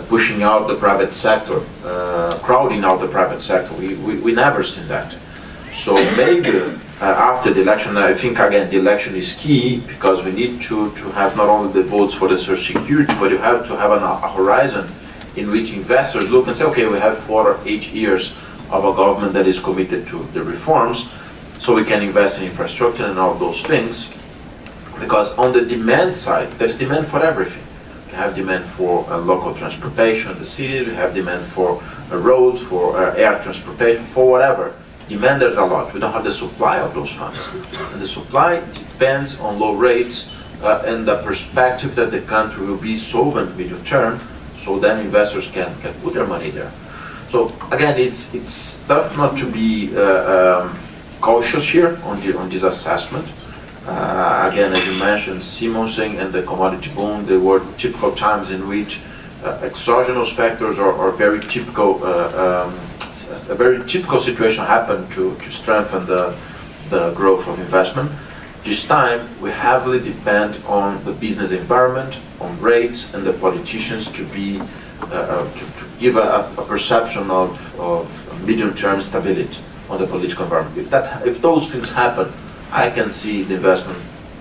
pushing out the private sector, crowding out the private sector. We never seen that. So maybe after the election, I think again the election is key, because we need to have not only the votes for the Social Security, but you have to have a horizon in which investors look and say, okay, we have 4 or 8 years of a government that is committed to the reforms, so we can invest in infrastructure and all those things. Because on the demand side, there's demand for everything. We have demand for local transportation in the city, we have demand for roads, for air transportation, for whatever. Demand, there's a lot. We don't have the supply of those funds. And the supply depends on low rates and the perspective that the country will be solvent medium term, so then investors can put their money there. So again, it's tough not to be cautious here on this assessment. Again, as you mentioned, Simonsen and the commodity boom, they were typical times in which exogenous factors are very typical. A very typical situation happened to strengthen the growth of investment. This time, we heavily depend on the business environment, on rates, and the politicians to give a perception of medium-term stability on the political environment. If those things happen, I can see the investment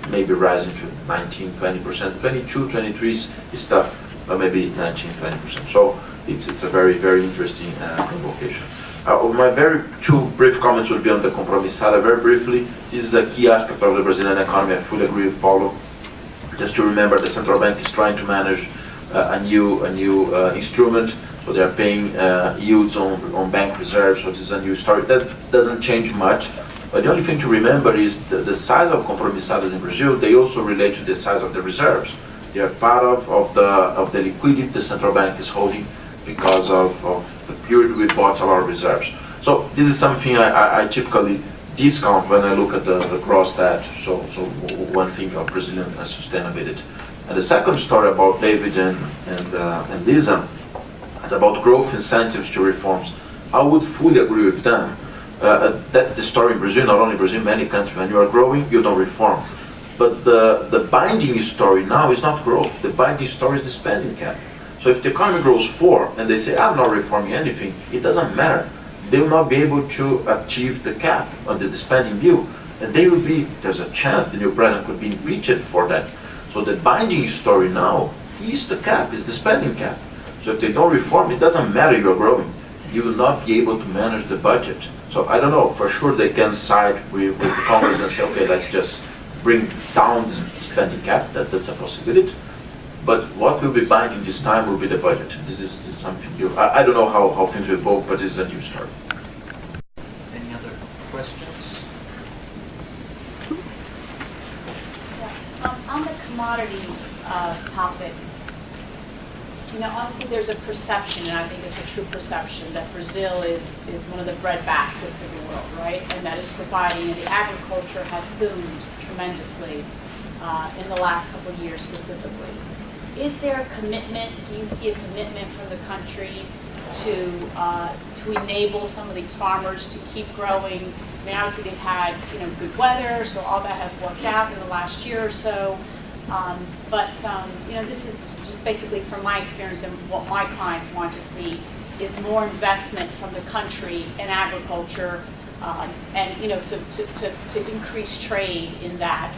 maybe rising to 19, 20%, 22, 23 is tough, but maybe 19, 20%. So it's a very, very interesting convocation. My very two brief comments would be on the compromissada. Very briefly, this is a key aspect of the Brazilian economy. I fully agree with Paulo. Just to remember, the central bank is trying to manage a new instrument So they are paying yields on bank reserves, which is a new story. That doesn't change much. But the only thing to remember is the size of compromissadas in Brazil, they also relate to the size of the reserves. They are part of the liquidity the central bank is holding because of the period we bought a lot of reserves. So this is something I typically discount when I look at the gross debt. So one thing of Brazilian sustainability. And the second story about David and Lisa is about growth incentives to reforms. I would fully agree with them. That's the story in Brazil, not only Brazil, many countries. When you are growing, you don't reform. But the binding story now is not growth. The binding story is the spending cap. So if the economy grows 4 and they say, I'm not reforming anything, it doesn't matter. They will not be able to achieve the cap under the spending bill. And they will be, there's a chance the new president could be impeached for that. So the binding story now is the cap, is the spending cap. So if they don't reform, it doesn't matter you're growing. You will not be able to manage the budget. So I don't know, for sure they can side with the Congress and say, okay, let's just bring down the spending cap, that's a possibility. But what will be binding this time will be the budget. This is something new. I don't know how things will evolve, but this is a new story. Any other questions? On the commodities topic, honestly, there's a perception, and I think it's a true perception, that Brazil is one of the bread baskets of the world, right? And that is providing, and the agriculture has boomed tremendously in the last couple of years specifically. Is there a commitment, do you see a commitment from the country to enable some of these farmers to keep growing? I mean, obviously they've had, good weather, so all that has worked out in the last year or so. This is just basically from my experience and what my clients want to see is more investment from the country in agriculture, so to increase trade in that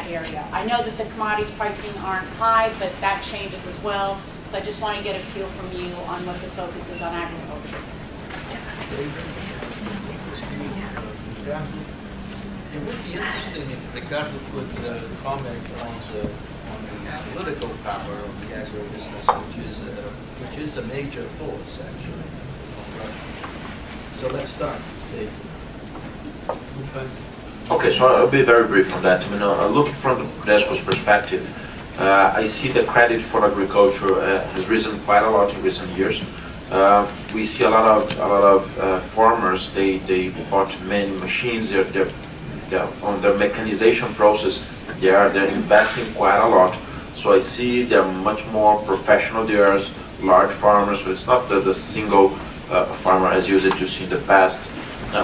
area. I know that the commodities pricing aren't high, but that changes as well. So I just want to get a feel from you on what the focus is on agriculture. Yeah. It would be interesting if Ricardo could comment on the political power of the agribusiness, which is a major force actually. So let's start, Dave. Okay, so I'll be very brief on that. Looking from the Bradesco's perspective, I see the credit for agriculture has risen quite a lot in recent years. We see a lot of farmers. They bought many machines. They're on their mechanization process. They're investing quite a lot. So I see they're much more professional. There's large farmers. So it's not the single farmer as you used to see in the past.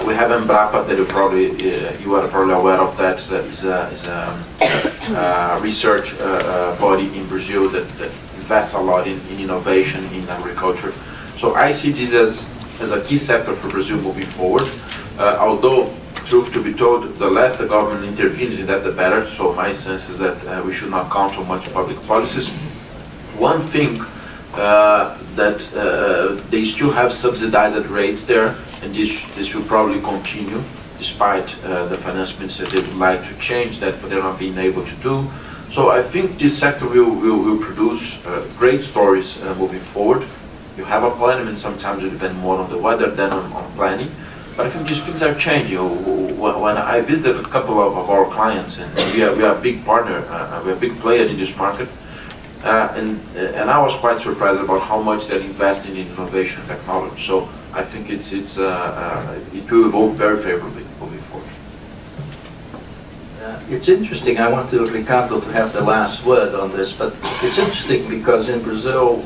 We have Embrapa that you are probably aware of. That is a research body in Brazil that invests a lot in innovation in agriculture. So I see this as a key sector for Brazil moving forward. Although, truth to be told, the less the government intervenes in that, the better. So my sense is that we should not count on much public policies. One thing that they still have subsidized rates there, and this will probably continue, despite the finance minister they would like to change that, but they're not being able to do. So I think this sector will produce great stories moving forward. You have a plan, and sometimes you depend more on the weather than on planning. But I think these things are changing. When I visited a couple of our clients, and we are a big partner, we're a big player in this market, and I was quite surprised about how much they're investing in innovation and technology. So I think it will evolve very favorably moving forward. It's interesting. I want Ricardo to have the last word on this, but it's interesting because in Brazil,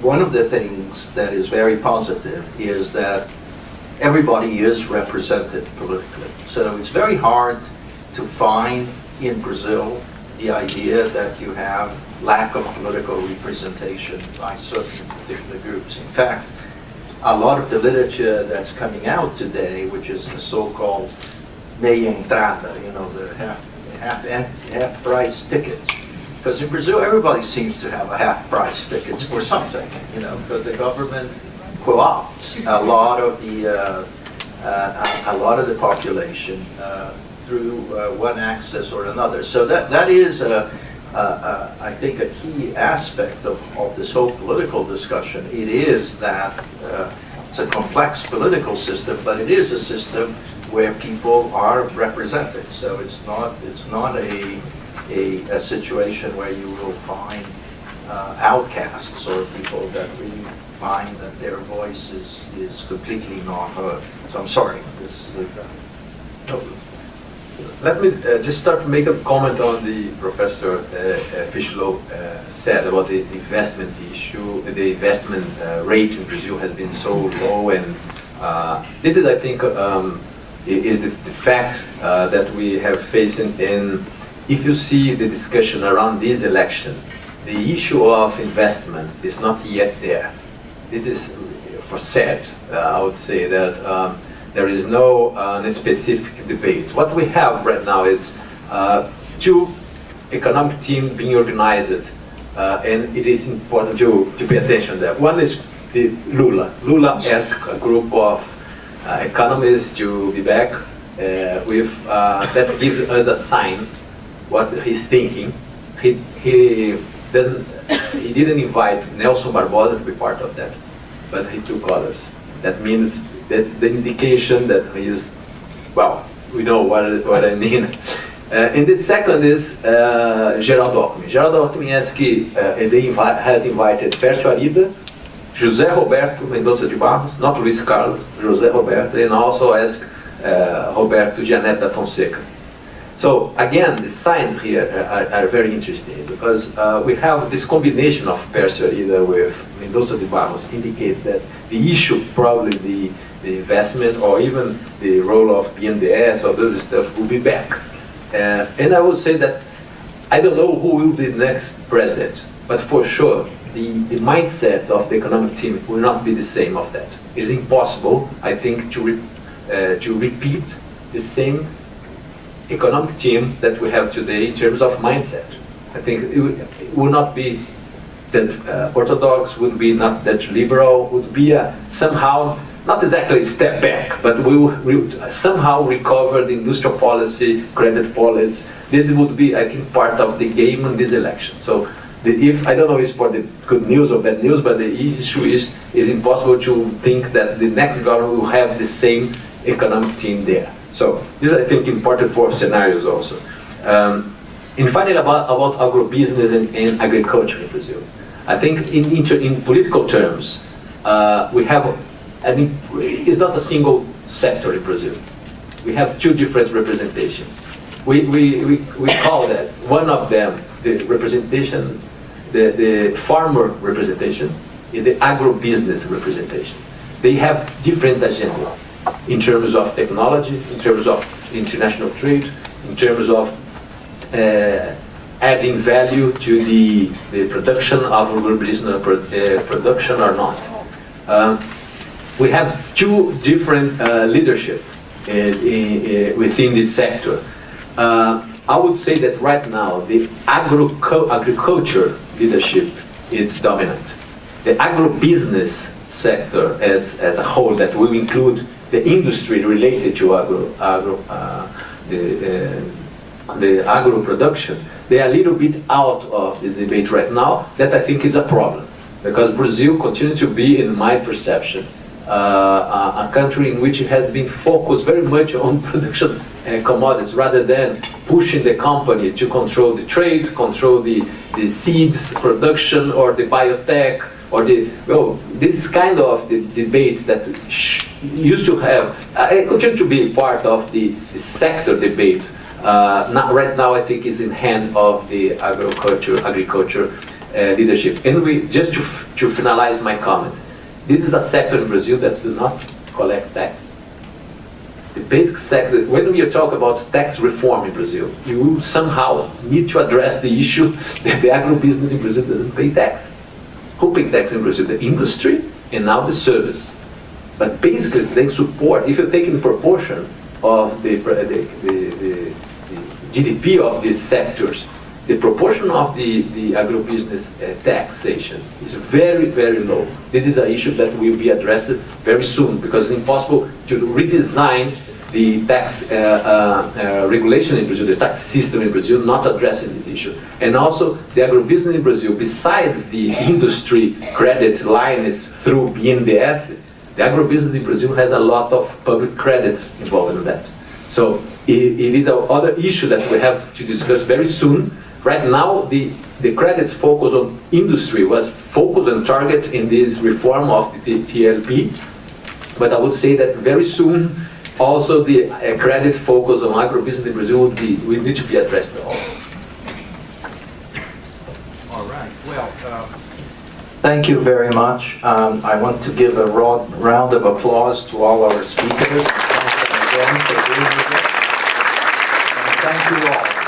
one of the things that is very positive is that everybody is represented politically. So it's very hard to find in Brazil the idea that you have lack of political representation by certain particular groups. In fact, a lot of the literature that's coming out today, which is the so-called meia entrada, the half-price tickets. Because in Brazil, everybody seems to have a half-price tickets for something, because the government co-opts a lot of the population through one axis or another. So that is a I think a key aspect of this whole political discussion, it is that it's a complex political system, but it is a system where people are represented. So it's not a situation where you will find outcasts or people that really find that their voice is completely not heard. So I'm sorry. Let me just start to make a comment on the Professor Fischlow said about the investment issue. The investment rate in Brazil has been so low, and this is, I think, is the fact that we have faced. And if you see the discussion around this election, the issue of investment is not yet there. This is for sad. I would say that there is no specific debate. What we have right now is two economic teams being organized, and it is important to pay attention to that. One is the Lula. Lula asked a group of economists to be back with that gives us a sign what he's thinking. He didn't invite Nelson Barbosa to be part of that, but he took others. That means that's the indication that he is, well, we know what I mean. And the second is Geraldo Alckmin. Geraldo Alckmin has invited Pércio Arida, José Roberto Mendonça de Barros, not Luis Carlos, José Roberto, and also asked Roberto Gianetta da Fonseca. So again, the signs here are very interesting because we have this combination of Pércio Arida with Mendonça de Barros indicates that the issue, probably the investment or even the role of BNDES or this stuff will be back. And I would say that I don't know who will be the next president, but for sure the mindset of the economic team will not be the same of that. It's impossible, I think, to repeat the same economic team that we have today in terms of mindset. I think it will not be that orthodox, would be not that liberal, would be somehow, not exactly a step back, but we will somehow recover the industrial policy, credit policy. This would be, I think, part of the game in this election. So if I don't know if it's for the good news or bad news, but the issue is impossible to think that the next government will have the same economic team there. So this is, I think, important for scenarios also. And finally, about agribusiness and agriculture in Brazil. I think in political terms, we have, I mean, it's not a single sector in Brazil. We have two different representations. We call that, one of them, the representations, the farmer representation, is the agribusiness representation. They have different agendas in terms of technology, in terms of international trade, in terms of adding value to the production of agribusiness production or not. We have two different leadership within this sector. I would say that right now the agriculture leadership is dominant. The agribusiness sector as a whole, that will include the industry related to the agro production, they are a little bit out of the debate right now. That I think is a problem, because Brazil continues to be, in my perception, a country in which it has been focused very much on production commodities rather than pushing the company to control the trade, control the seeds production or the biotech or this is kind of the debate that used to have, continue to be part of the sector debate. Right now, I think is in hand of the agriculture leadership. And just to finalize my comment, this is a sector in Brazil that do not collect tax. The basic sector, when we talk about tax reform in Brazil, you somehow need to address the issue that the agribusiness in Brazil doesn't pay tax. Who pay tax in Brazil? The industry and now the service. But basically, they support, if you take in proportion of the GDP of these sectors, the proportion of the agribusiness taxation is very, very low. This is an issue that will be addressed very soon, because it's impossible to redesign the tax regulation in Brazil, the tax system in Brazil, not addressing this issue. And also the agribusiness in Brazil, besides the industry credit lines through BNDES, the agribusiness in Brazil has a lot of public credit involved in that. So it is another issue that we have to discuss very soon. Right now, the credits focus on industry was focused and target in this reform of the TLP. But I would say that very soon, also the credit focus on agribusiness in Brazil will need to be addressed also. All right, well, Thank you very much. I want to give a round of applause to all our speakers. Thank you again for being with us. And thank you all.